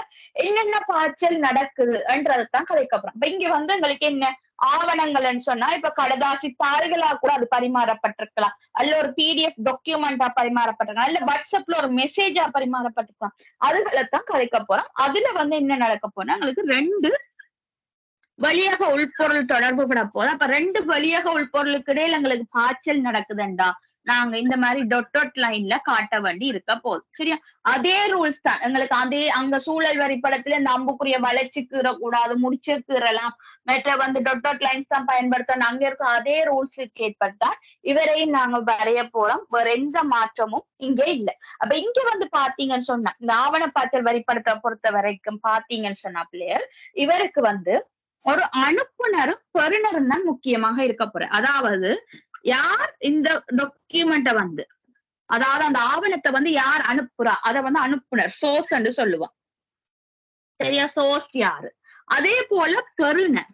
[SPEAKER 1] என்னென்ன பாய்ச்சல் நடக்குதுன்றதான் கதைக்கப்புறம். இப்ப இங்க வந்து எங்களுக்கு என்ன ஆவணங்கள்னு சொன்னா இப்ப கடதாசி தாள்களா கூட அது பரிமாறப்பட்டிருக்கலாம், அல்ல ஒரு பிடிஎஃப் டாக்குமெண்டா பரிமாறப்பட்டிருக்கலாம், இல்ல வாட்ஸ்அப்ல ஒரு மெசேஜா பரிமாறப்பட்டிருக்கலாம். அதுகளைத்தான் கதைக்க போறோம். அதுல வந்து என்ன நடக்க போனா எங்களுக்கு ரெண்டு வழியாக உள்பொருள் தொடர்பு பட போதும். அப்ப ரெண்டு வழியாக உள்பொருளுக்கு இடையில எங்களுக்கு பாய்ச்சல் நடக்குதுண்டா நாங்க இந்த மாதிரி டொட் லைன்ல காட்ட வேண்டி இருக்க போதும். சரியா அதே ரூல்ஸ் தான் எங்களுக்கு. அதே அங்க சூழல் வரிப்படத்துல இந்த அம்புக்குரிய வளைச்சு கீறக்கூடாது, முடிச்சு கீறலாம், மற்ற வந்து டொட் லைன்ஸ் தான் பயன்படுத்தணும். அங்க இருக்க அதே ரூல்ஸுக்கு ஏற்பட்டால் இவரையும் நாங்க வரைய போறோம். வேற எந்த மாற்றமும் இங்க இல்ல. அப்ப இங்க வந்து பாத்தீங்கன்னு சொன்னா இந்த ஆவண பாய்ச்சல் வரிப்படத்தை பொறுத்த வரைக்கும் பாத்தீங்கன்னு சொன்னா பிள்ளையர் இவருக்கு வந்து ஒரு அனுப்புனரும் பெறுநரும் தான் முக்கியமாக இருக்க போற. அதாவது யார் இந்த டாக்குமெண்ட்டை வந்து அதாவது அந்த ஆவணத்தை வந்து யார் அனுப்புறா அதை வந்து அனுப்புனர் சோர்ஸ் என்று சொல்லுவோம். சரியா சோர்ஸ் யாரு, அதே போல பெறுநர்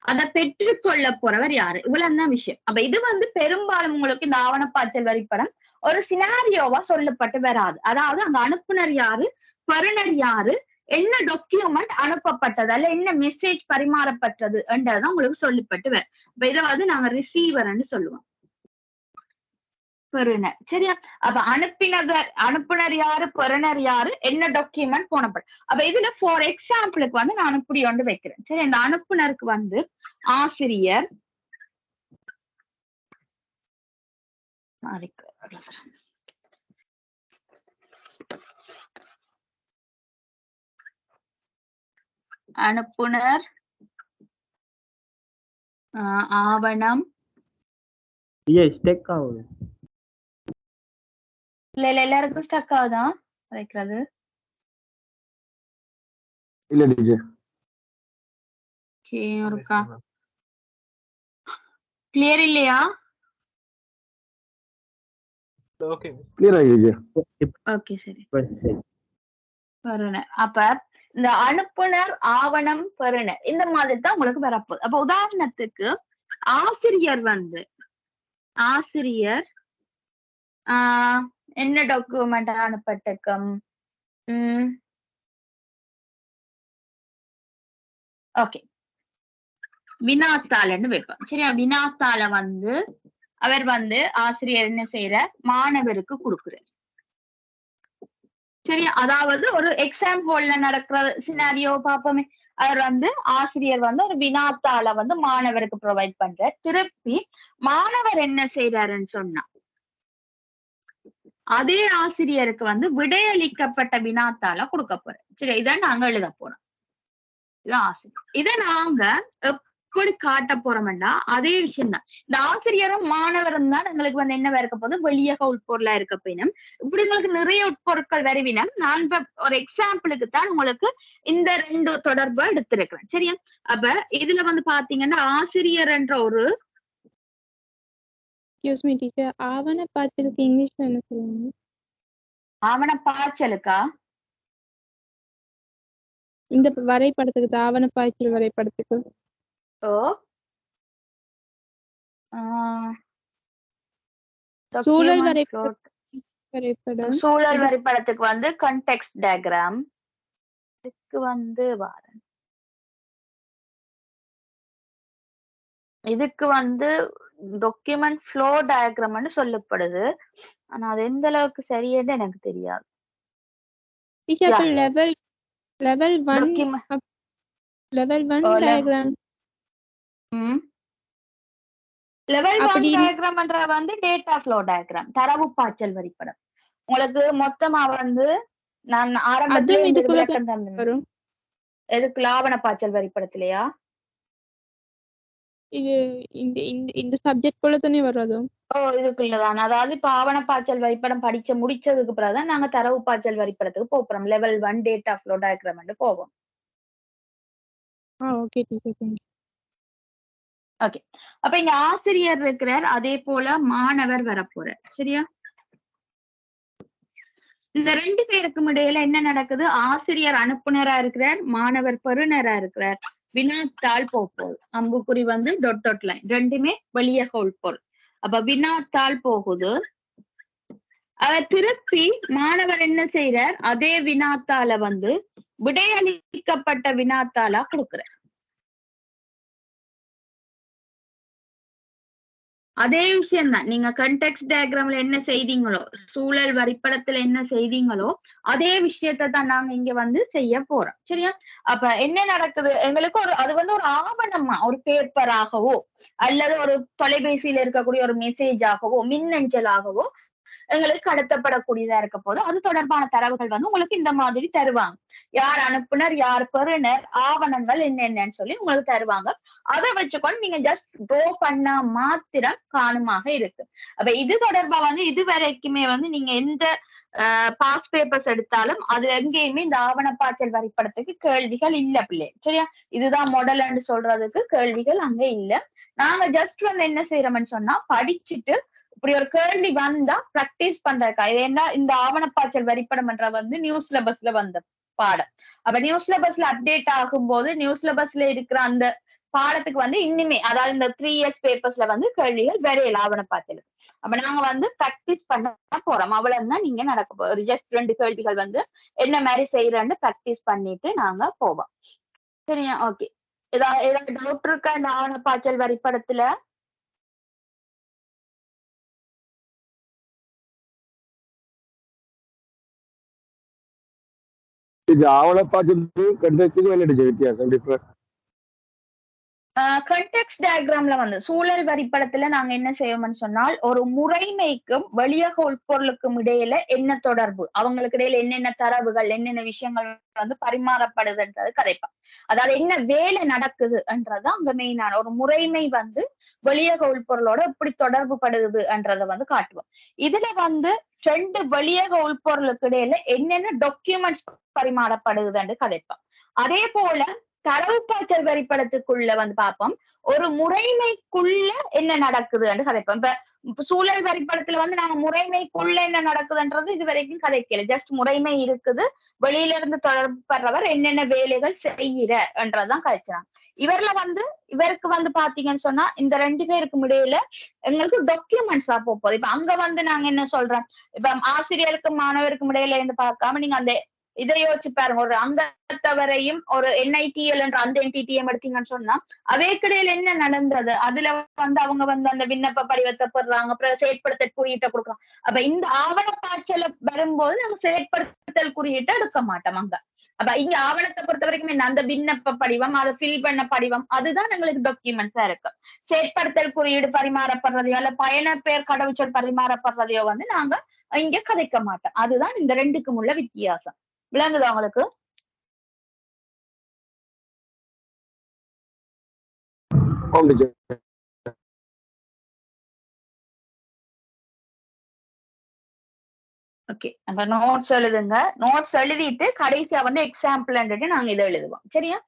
[SPEAKER 1] அதை பெற்றுக்கொள்ள போறவர் யாரு, இவ்வளவுதான் விஷயம். அப்ப இது வந்து பெரும்பாலும் உங்களுக்கு இந்த ஆவண பாய்ச்சல் வரிப்படம் ஒரு சினாரியோவா சொல்லப்பட்டு வராது. அதாவது அந்த அனுப்புனர் யாரு, பெறுநர் யாரு, என்ன டாக்குமெண்ட் அனுப்பப்பட்டது அல்ல என்ன மெசேஜ் பரிமாறப்பட்டது என்றதான் உங்களுக்கு சொல்லப்பட்டு வரும். இப்ப இதை வந்து நாங்க ரிசீவர்ன்னு சொல்லுவோம், பெறுநர். சரியா அப்ப அனுப்புனர் யாரு, பெறுநர் யாரு, என்ன டாக்குமெண்ட் போனப்படும். அப்ப இதுல ஃபார் எக்ஸாம்பிளுக்கு வந்து நான் இப்படி ஒன்று வைக்கிறேன். சரி இந்த அனுப்புனருக்கு வந்து ஆசிரியர் அனுப்புனர் ஆவணம்
[SPEAKER 7] ஸ்டெக் ஆகுது.
[SPEAKER 1] இல்ல எல்லாருக்கும் ஸ்டக் ஆகுதான் வைக்கிறது
[SPEAKER 4] இல்ல டீச்சர்.
[SPEAKER 1] இருக்கா கிளியர் இல்லையா?
[SPEAKER 6] ஓகே
[SPEAKER 4] கிளியர் ஆயிடுச்சு.
[SPEAKER 1] ஓகே சரி. பெறுநர் அப்ப இந்த அனுப்புனர் ஆவணம் பெறுநர் இந்த மாதிரி தான் உங்களுக்கு வரப்போகுது. அப்ப உதாரணத்துக்கு ஆசிரியர் வந்து ஆசிரியர் என்ன டாக்குமெண்ட் அனுப்பட்டுக்கும், ஓகே வினாத்தாள்னு வைப்போம். சரியா வினாத்தாள வந்து அவர் வந்து ஆசிரியர் என்ன செய்யற மாணவருக்கு கொடுக்குறார். சரி அதாவது ஒரு எக்ஸாம் ஹால்ல நடக்கிற சினாரியோ பாப்போமே. அவர் வந்து ஆசிரியர் வந்து ஒரு வினாத்தாள வந்து மாணவருக்கு ப்ரொவைட் பண்ற, திருப்பி மாணவர் என்ன செய்யறாருன்னு சொன்னா அதே ஆசிரியருக்கு வந்து விடையளிக்கப்பட்ட வினாத்தாள கொடுக்க போறோம். சரி இதை நாங்க எழுத போறோம். இதான் ஆசிரியர். இதை நாங்க எப்படி காட்ட போறோம்னா அதே விஷயம் தான். இந்த ஆசிரியரும் மாணவரும் தான் எங்களுக்கு வந்து என்ன இருக்க போது வெளியக உட்பொருளா இருக்க போயினும். இப்படி உங்களுக்கு நிறைய உட்பொருட்கள் வருவினம். நான் இப்ப ஒரு எக்ஸாம்பிளுக்கு தான் உங்களுக்கு இந்த ரெண்டு தொடர்பு எடுத்திருக்கிறேன். சரியா அப்ப இதுல வந்து பாத்தீங்கன்னா ஆசிரியர் என்ற ஒரு
[SPEAKER 3] ஆவண பாய்ச்சலுக்கு இங்கிலீஷ்ல என்ன சொல்லுவாங்க?
[SPEAKER 1] ஆவண பாய்ச்சலுக்கா?
[SPEAKER 3] இந்த வரைபடத்துக்கு ஆவண பாய்ச்சல் வரைபடத்துக்கு சூழல் வரைபடம்.
[SPEAKER 1] சூழல் வரைபடத்துக்கு வந்து கான்டெக்ஸ்ட் டயகிராம். இதுக்கு வந்து இதுக்கு வந்து டாக்குமெண்ட் ஃப்ளோ டயகிராம்னு சொல்லப்படுது. ஆனா அது எந்த அளவுக்கு சரியன்னு எனக்கு தெரியாது.
[SPEAKER 3] Level 1 diagram.
[SPEAKER 1] லெவல் 1 டயகிராம்ன்ற வந்து டேட்டா ஃப்ளோ டயகிராம், தரவு பாய்ச்சல் வரைபடம். உங்களுக்கு மொத்தமா வந்து நான் ஆரம்பத்துல விளக்கம் தந்தேன். எதுக்கு ஆவண பாய்ச்சல் வரைபடத்திலயா?
[SPEAKER 3] இது இந்த சப்ஜெக்ட் போல தானே வரும்.
[SPEAKER 1] இதுக்குள்ளதான். அதாவது இப்ப ஆவண பாய்ச்சல் வரைபடம் படிச்சு முடிச்சதுக்கு பிறகுதான் நாங்க தரவு பாய்ச்சல் வரைபடத்துக்கு போறோம். லெவல் 1 டேட்டா ஃப்ளோ டயகிராம் போவோம்.
[SPEAKER 3] ஓகே.
[SPEAKER 1] ஓகே அப்ப இங்க ஆசிரியர் இருக்கிறார், அதே போல மாணவர் வரப்போறார். சரியா இந்த 2 பேருக்கும் இடையில என்ன நடக்குது? ஆசிரியர் அனுப்புனரா இருக்கிறார், மாணவர் பெறுநரா இருக்கிறார். வினாத்தாள் போகுது. அம்புக்குறி வந்து டொட் லைன். ரெண்டுமே வெளியே ஹோல் பொருள். அப்ப வினாத்தாள் போகுது. அவர் திருப்பி மாணவர் என்ன செய்யறார்? அதே வினாத்தாள வந்து விடையளிக்கப்பட்ட வினாத்தாளா கொடுக்கிறார். அதே விஷயம் தான். நீங்க கண்டெக்ஸ்ட் டயக்ராம்ல என்ன செய்தீங்களோ, சூழல் வரைபடத்துல என்ன செய்தீங்களோ, அதே விஷயத்தை தான் நாங்க இங்க வந்து செய்ய போறோம். சரியா? அப்ப என்ன நடக்குது? எங்களுக்கு அது வந்து ஒரு ஆவணமா, ஒரு பேப்பராகவோ அல்லது ஒரு தொலைபேசியில இருக்கக்கூடிய ஒரு மெசேஜாகவோ, மின்னஞ்சலாகவோ எங்களுக்கு கடத்தப்படக்கூடியதா இருக்க போது அது தொடர்பான தரவுகள் வந்து உங்களுக்கு இந்த மாதிரி தருவாங்க. யார் அனுப்புனர், யார் பெறுநர், ஆவணங்கள் என்னென்னு சொல்லி உங்களுக்கு தருவாங்க. அதை வச்சுக்கொண்டு நீங்க ஜஸ்ட் ட்ரோ பண்ணா மாத்திரம் காணுமாக இருக்கு. அப்ப இது தொடர்பா வந்து இது வரைக்குமே வந்து நீங்க எந்த பாஸ் பேப்பர்ஸ் எடுத்தாலும் அது எங்கேயுமே இந்த ஆவணப்பாய்ச்சல் வரைபடத்துக்கு கேள்விகள் இல்ல பிள்ளை. சரியா? இதுதான் மாடல்னு சொல்றதுக்கு கேள்விகள் அங்க இல்ல. நாங்க ஜஸ்ட் வந்து என்ன செய்யறோம்னு சொன்னா படிச்சுட்டு இப்படி ஒரு கேள்வி வந்தா பிராக்டிஸ் பண்றதுக்கா. ஏன்னா இந்த ஆவணப்பாய்ச்சல் வரைபடம் என்ற வந்து நியூ சிலபஸ்ல வந்த பாடம். அப்ப நியூ சிலபஸ்ல அப்டேட் ஆகும்போது நியூ சிலபஸ்ல இருக்கிற அந்த பாடத்துக்கு வந்து இன்னுமே அதாவது இந்த 3 இயர்ஸ் பேப்பர்ஸ்ல வந்து கேள்விகள் வரையல ஆவணப்பாய்ச்சல். அப்ப நாங்க வந்து பிராக்டிஸ் பண்ண போறோம். அவ்வளவுதான் நீங்க நடக்க போறோம். ஜஸ்ட் 2 கேள்விகள் வந்து என்ன மாதிரி செய்யறேன்னு பிராக்டிஸ் பண்ணிட்டு நாங்க போவோம். சரியா? ஓகே. ஏதாவது டவுட் இருக்கா இந்த ஆவணப்பாய்ச்சல் வரைபடத்துல?
[SPEAKER 4] இது ஆவணப்பாய்ச்சல் கண்டெக்ஸ்டுக்கும் என்ன வித்தியாசம் டிஃபரன்ஸ்?
[SPEAKER 1] கண்டெக்ஸ்ட் டயக்ராம்ல வந்து சூழல் வரைபடத்துல நாங்க என்ன செய்வோம்னு சொன்னால் ஒரு முறைமைக்கும் வெளியக உட்பொருளுக்கும் இடையில என்ன தொடர்பு, அவங்களுக்கு இடையில என்னென்ன தரவுகள், என்னென்ன விஷயங்கள் வந்து பரிமாறப்படுதுன்றது கதைப்பா. அதாவது என்ன வேலை நடக்குதுன்றது அங்க மெயினான ஒரு முறைமை வந்து வெளியக உள்பொருளோட எப்படி தொடர்பு படுதுன்றத வந்து காட்டுவோம். இதுல வந்து 2 வெளியக உள்பொருளுக்கு இடையில என்னென்ன டாக்குமெண்ட்ஸ் பரிமாறப்படுதுன்னு கதைப்போம். அதே போல தரவு பாய்ச்சல் வரைபடத்துக்குள்ள வந்து பார்ப்போம் ஒரு முறைமைக்குள்ள என்ன நடக்குதுன்னு கதைப்போம். இப்ப சூழல் வரைபடத்துல வந்து நாங்க முறைமைக்குள்ள என்ன நடக்குதுன்றது இது வரைக்கும் கதைக்கல. ஜஸ்ட் முறைமை இருக்குது, வெளியில இருந்து தொடர்பு படுறவர் என்னென்ன வேலைகள் செய்யறன்றதுதான் கதைச்சாங்க. இவருக்கு வந்து பாத்தீங்கன்னு சொன்னா இந்த 2 பேருக்கும் இடையில எங்களுக்கு டாக்குமெண்ட்ஸா போகுது. இப்ப அங்க வந்து நாங்க என்ன சொல்றோம், இப்ப ஆசிரியருக்கும் மாணவருக்கும் இடையில இருந்து பார்க்காம நீங்க அந்த இதை யோசிச்சு பாருங்க. ஒரு அங்கத்தவரையும் ஒரு NITL என்ற அந்த NTTM எடுத்தீங்கன்னு சொன்னா அவைக்கிடையில என்ன நடந்தது, அதுல வந்து அவங்க வந்து அந்த விண்ணப்ப படிவத்தை பெறுறாங்க, அப்புறம் செயற்படுத்தல் குறியீட்டை கொடுக்குறாங்க. அப்ப இந்த ஆவணப்பாய்ச்சல வரும்போது நம்ம செயற்படுத்தல் குறியீட்டை எடுக்க மாட்டோம் அங்க. அப்ப இங்க ஆவணத்தை பொறுத்த வரைக்கும் அந்த விண்ணப்ப படிவம், அதை ஃபில் பண்ண படிவம், அதுதான் எங்களுக்கு டாக்குமெண்ட்ஸா இருக்கு. செயற்படுத்தல் குறியீடு பரிமாறப்படுறதையோ அல்ல பயண பெயர் கடவுச்சொல் பரிமாறப்படுறதையோ வந்து நாங்க இங்க கதைக்க மாட்டோம். அதுதான் இந்த 2க்கும் உள்ள வித்தியாசம். விளங்குதா உங்களுக்கு? ஓகே. அப்ப நோட்ஸ் எழுதுங்க. நோட்ஸ் எழுதிட்டு கடைசியா வந்து எக்ஸாம்பிள் நாங்க இதை எழுதுவோம். சரியா?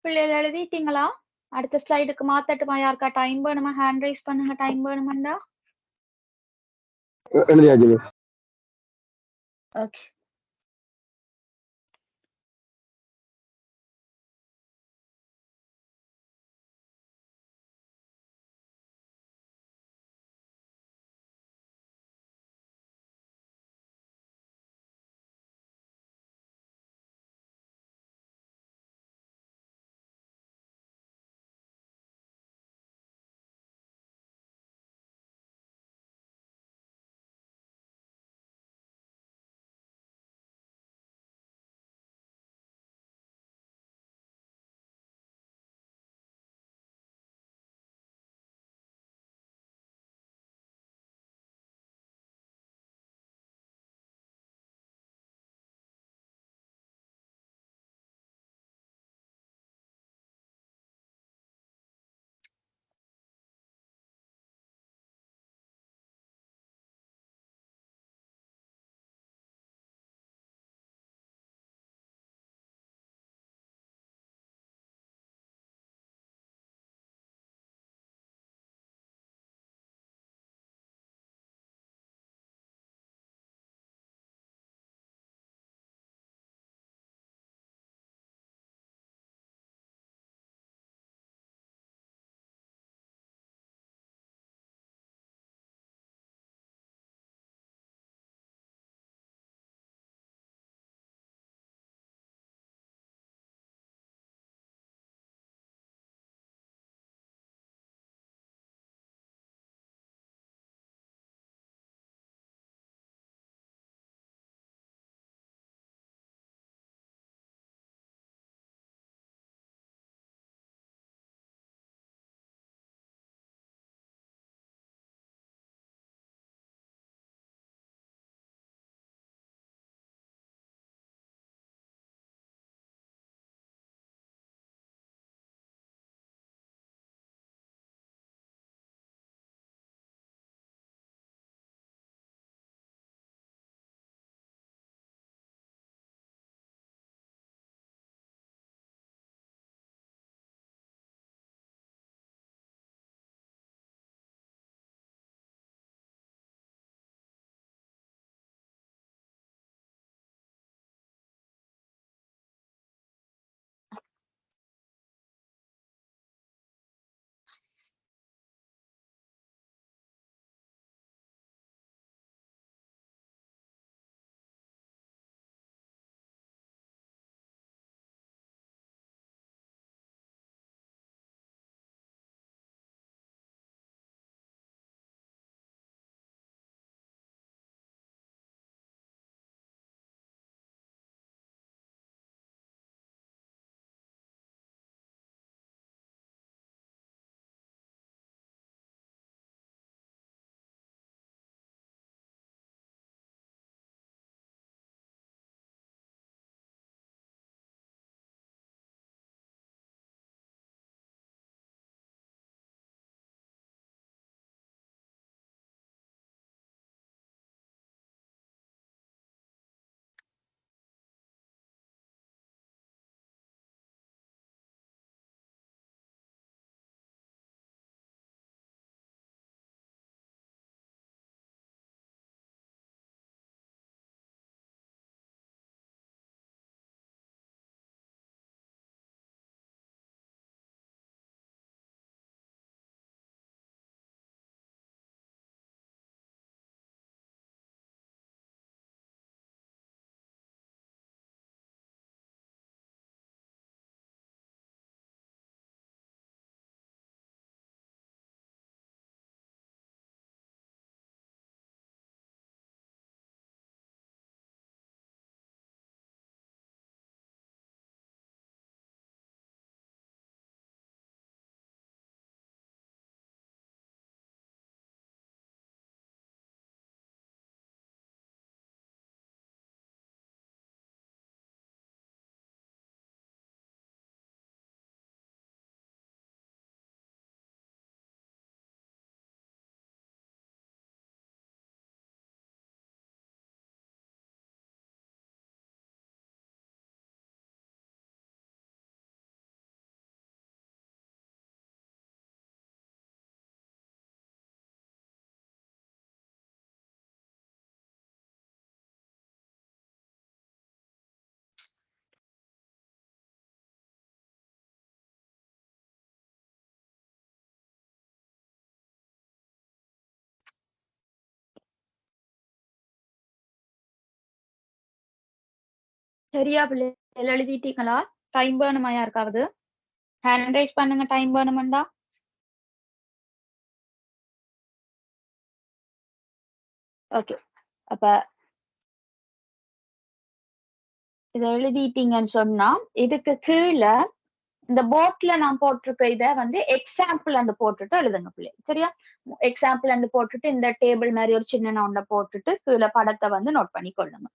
[SPEAKER 1] பிள்ளைகள் எழுதிட்டீங்களா? அடுத்த ஸ்லைடுக்கு மாத்தட்டுமா? யாருக்கா டைம் வேணுமா? ஹேண்ட் ரைஸ் பண்ணுங்க, டைம் வேணுமாண்டா.
[SPEAKER 8] எழுதியாச்சு மிஸ்.
[SPEAKER 1] ஓகே. சரியா பிள்ளைகள் எழுதிட்டீங்களா? டைம் வேணுமா யாருக்காவது? ஹேண்ட் ரைஸ் பண்ணுங்க, டைம் வேணுமெண்டா. ஓகே. அப்ப இத எழுதிட்டீங்கன்னு சொன்னா, இதுக்கு கீழ இந்த போர்ட்ல நான் போட்டிருக்க இத வந்து எக்ஸாம்பிள் போட்டுட்டு எழுதுங்க பிள்ளை. சரியா? எக்ஸாம்பிள் போட்டுட்டு இந்த டேபிள் மாதிரி ஒரு சின்ன ஒன்ன போட்டுட்டு கீழ படத்தை வந்து நோட் பண்ணி கொள்ளுங்க.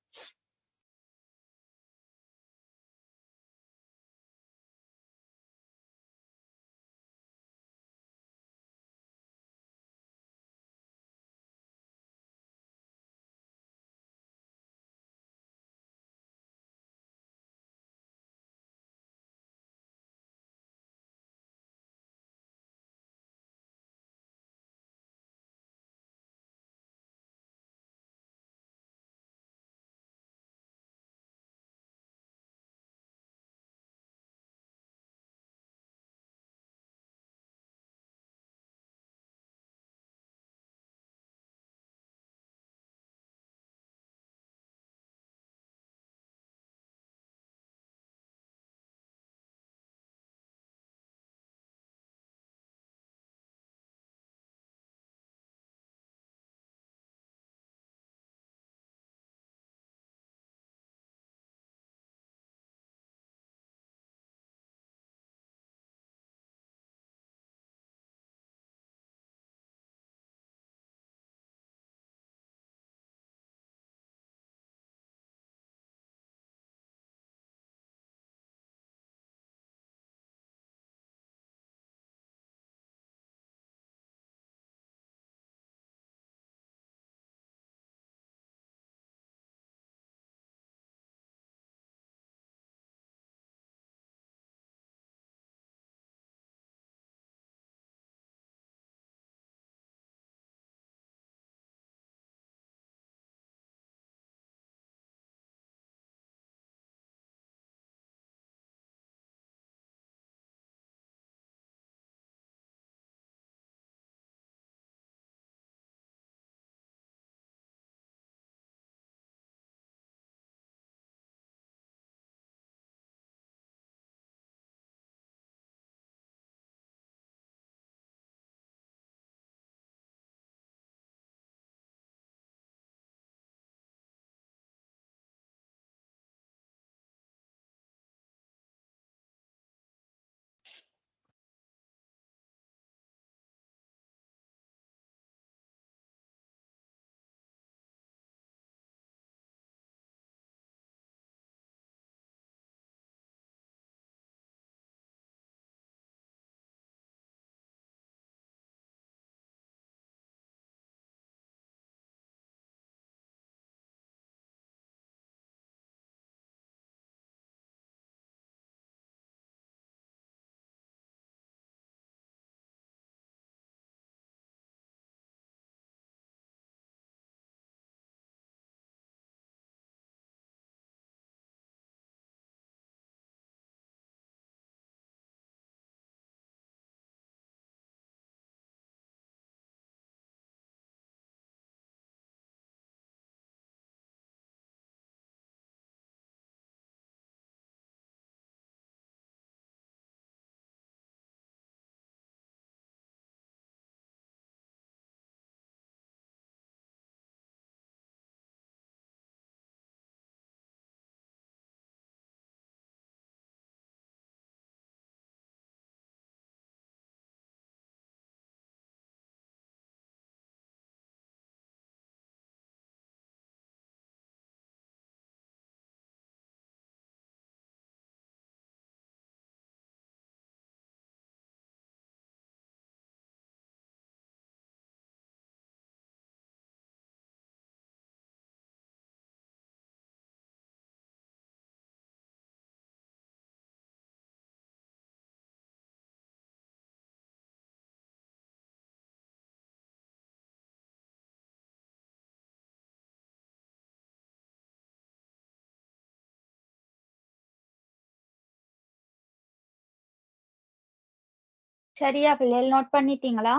[SPEAKER 1] சரியா பிள்ளைகள் நோட் பண்ணிட்டீங்களா?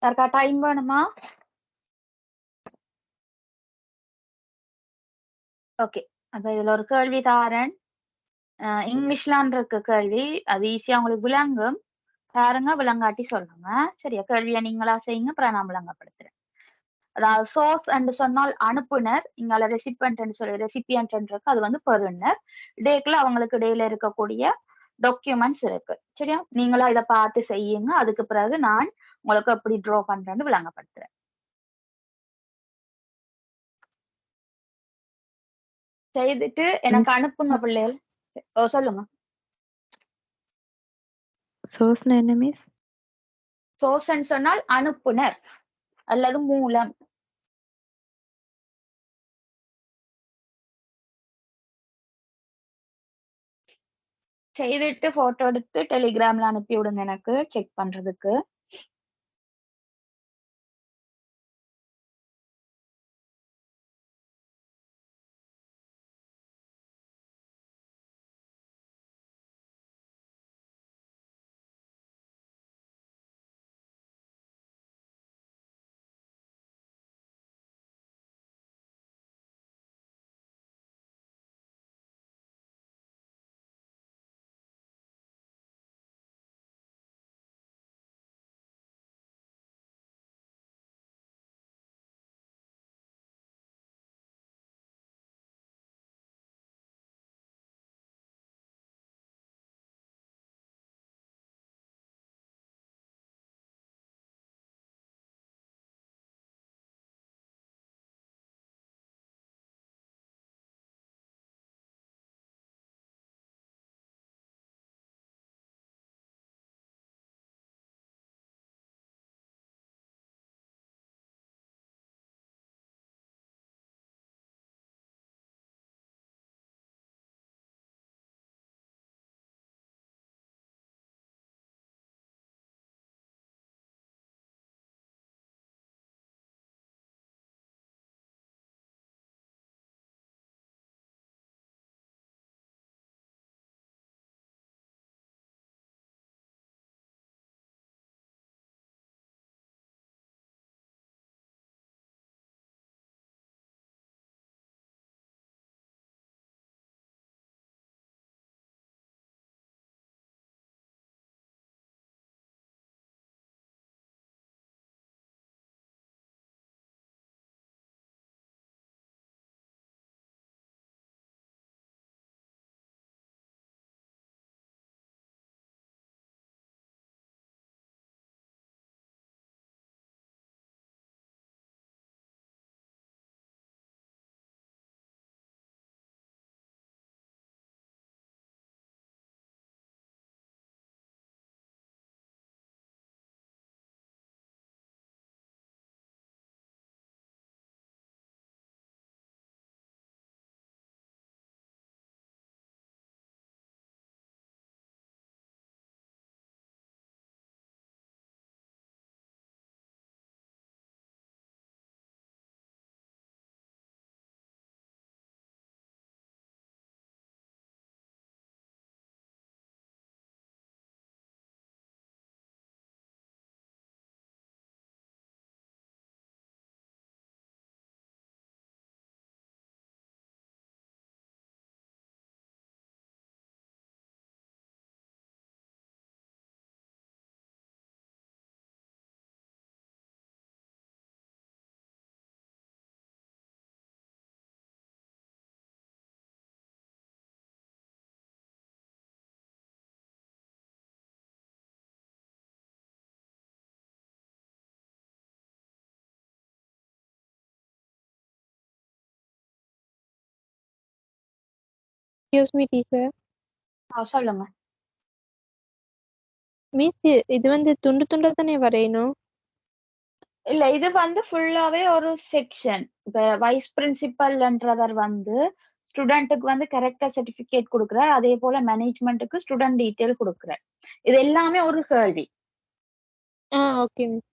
[SPEAKER 1] யாருக்கா டைம் வேணுமா? ஓகே. அப்ப இதுல ஒரு கேள்வி தாரேன். இங்கிலீஷ்லான் இருக்கு கேள்வி. அது ஈஸியா உங்களுக்கு விளங்கும். பாருங்க, விளங்காட்டி சொல்லுங்க. சரியா? கேள்வியை நீங்களா செய்யுங்க, அப்புறம் நான் விளங்கப்படுத்துறேன். அதாவது சோர்ஸ் என்று சொன்னால் அனுப்புனர், இங்கால ரெசிபியன்ட் சொல்லி ரெசிபியன்ட் இருக்கு, அது வந்து பெறுநர். இடைக்குள்ள அவங்களுக்கு இடையில இருக்கக்கூடிய டாக்குமெண்ட்ஸ் இருக்கு. சரியா? நீங்களா இதை பார்த்து செய்யுங்க. அதுக்கு பிறகு நான் உங்களுக்கு எப்படி ட்ரா பண்றேன்னு விளங்கப்படுத்துறேன். செய்துட்டு எனக்கு
[SPEAKER 2] மிஸ்
[SPEAKER 1] அனுப்புங்க பிள்ளைகள். சொல்லுங்க.
[SPEAKER 2] சோர்ஸ்னா என்ன மிஸ்?
[SPEAKER 1] சோர்ஸ்ன்னு சொன்னால் அனுப்புனர் அல்லது மூலம். செய்துட்டு போட்டோ எடுத்து டெலிகிராம்ல அனுப்பி விடுங்க எனக்கு செக் பண்றதுக்கு.
[SPEAKER 3] Excuse me teacher.
[SPEAKER 1] சொல்லுங்க.
[SPEAKER 3] மிஸ் இது வந்து துண்டு துண்டா தானே வரையணும்?
[SPEAKER 1] இல்ல, இது வந்து ஃபுல்லாவே ஒரு செக்ஷன். இப்ப வைஸ் பிரின்சிபல்ன்றவர் வந்து ஸ்டூடெண்ட்டுக்கு வந்து கரெக்டா சர்டிபிகேட் கொடுக்குறார். அதே போல மேனேஜ்மெண்ட்டுக்கு ஸ்டூடெண்ட் டீட்டெயில் கொடுக்குறார். இது எல்லாமே ஒரு கேள்வி.
[SPEAKER 3] Okay miss.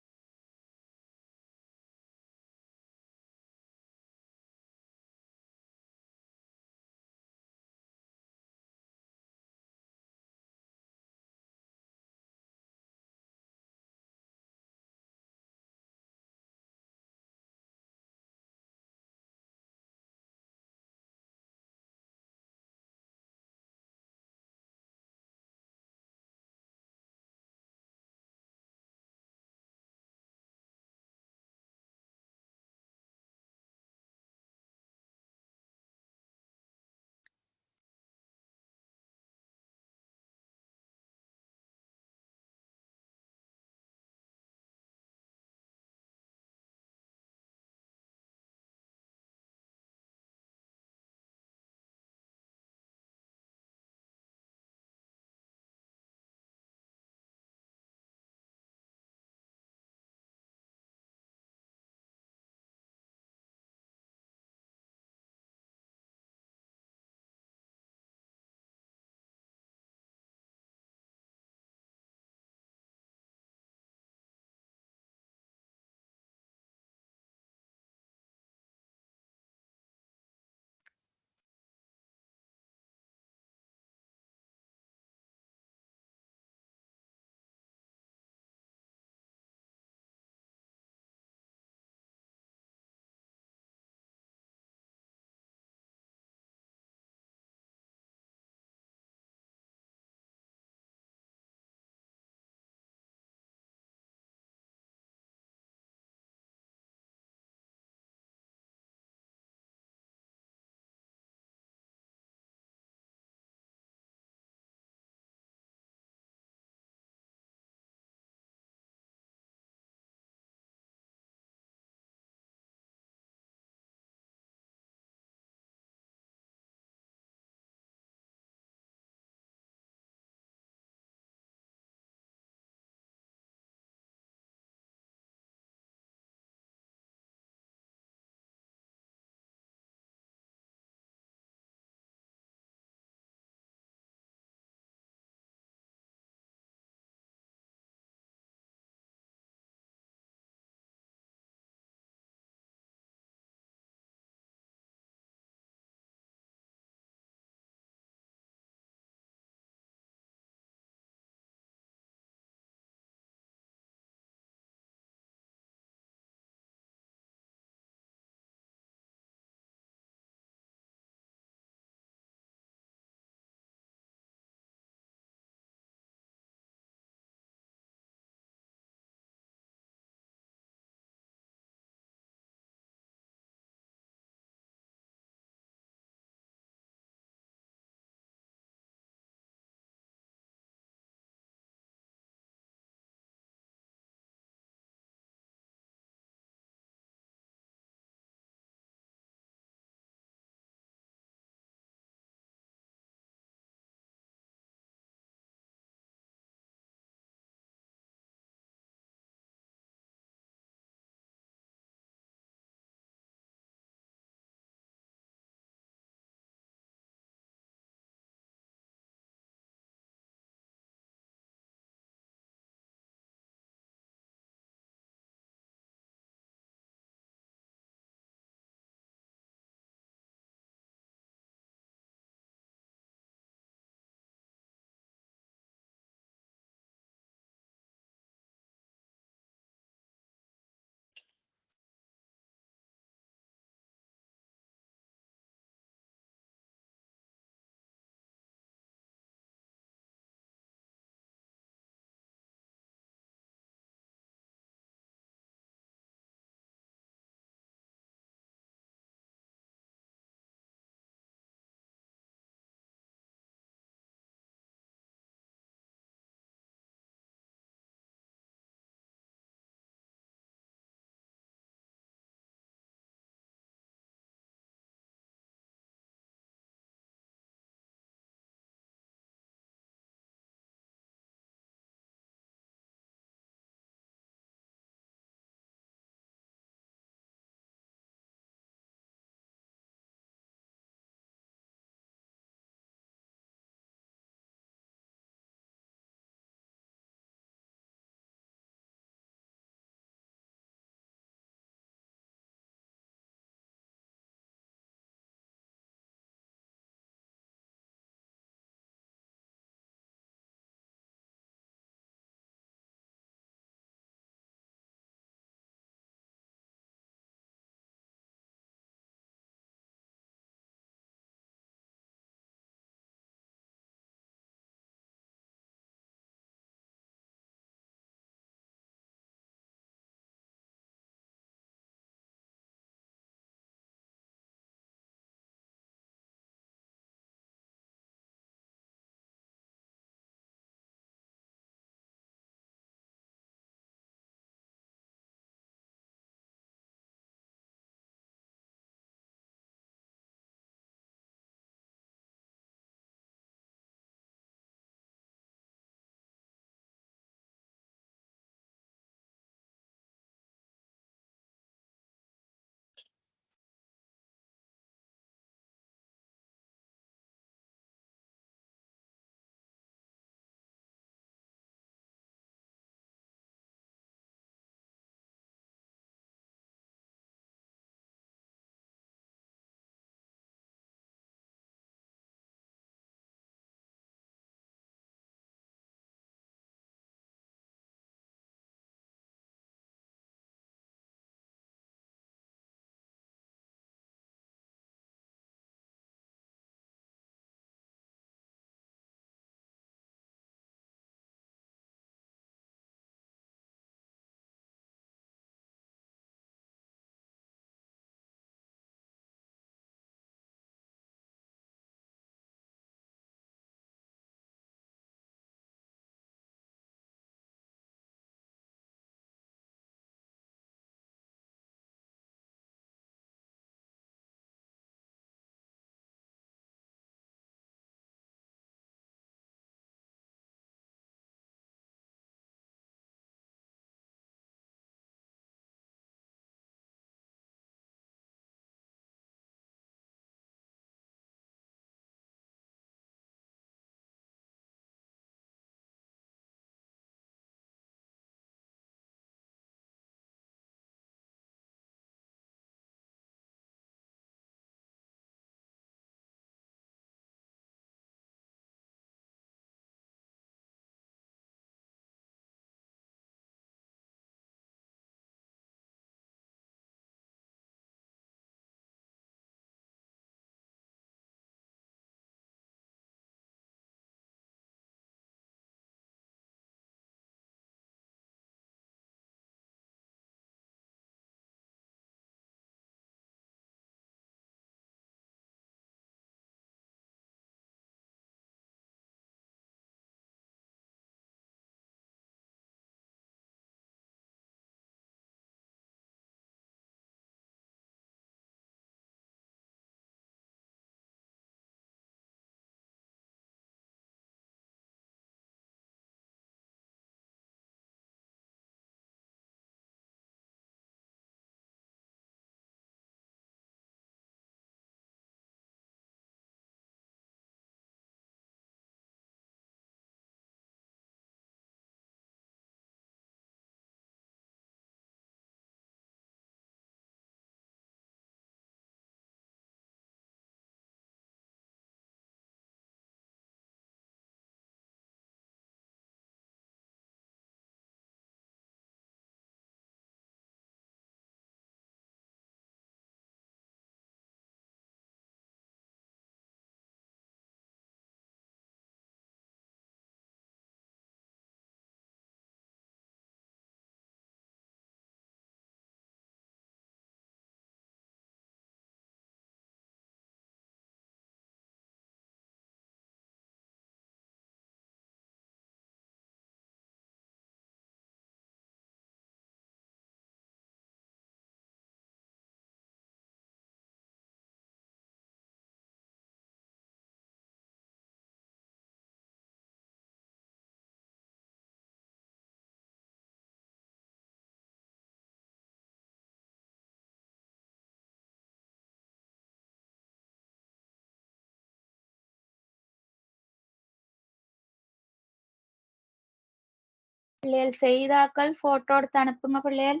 [SPEAKER 1] பிள்ளைகள் செய்தாக்கள் போட்டோ எடுத்து அனுப்புங்க பிள்ளைகள்.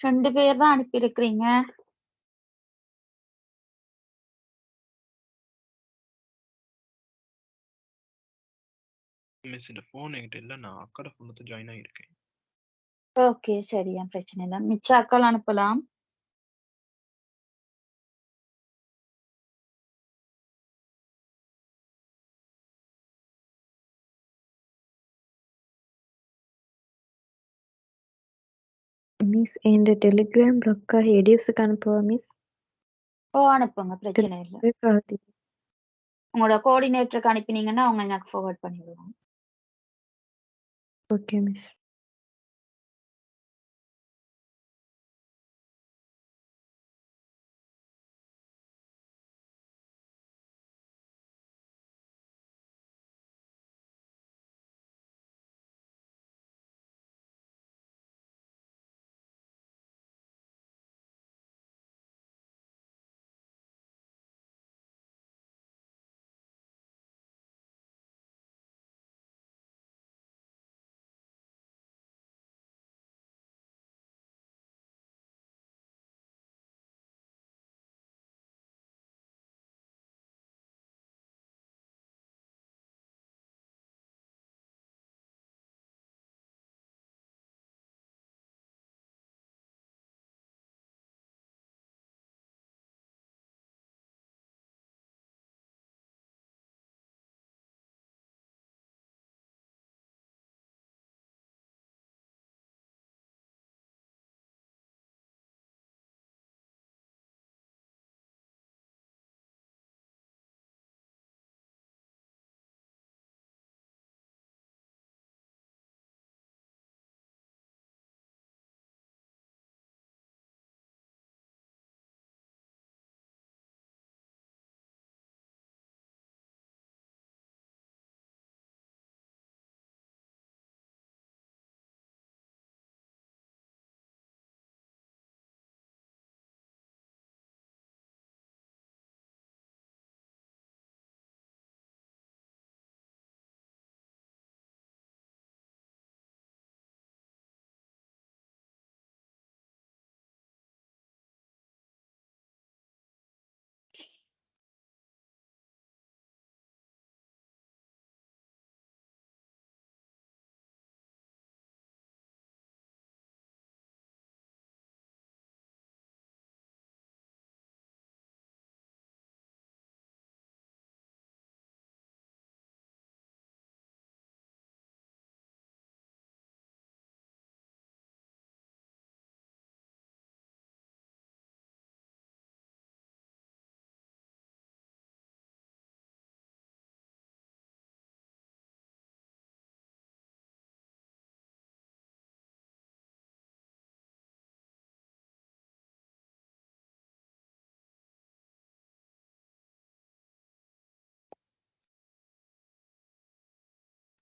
[SPEAKER 1] 2 பேர் தான் அனுப்பியிருக்கிறீங்க.
[SPEAKER 6] மிஸ் இந்த ஃபோன் என்கிட்ட இல்ல, நான் அக்காட ஃபோன்ல ஜாயின் ஆகியிருக்கேன்.
[SPEAKER 1] ஓகே சரியா, பிரச்சனை இல்லை. மிச்ச அக்கள் அனுப்பலாம்.
[SPEAKER 2] மிஸ் என் டெலிகிராம் ரொக்கா ஹெடியூஸுக்கு அனுப்புவா மிஸ்?
[SPEAKER 1] அனுப்புங்க, பிரச்சனை இல்லை.
[SPEAKER 2] கார்த்திக்
[SPEAKER 1] உங்களோட கோஆர்டினேட்டருக்கு அனுப்பினீங்கன்னா அவங்க எனக்கு ஃபார்வர்ட் பண்ணிடுவாங்க.
[SPEAKER 2] Okay miss.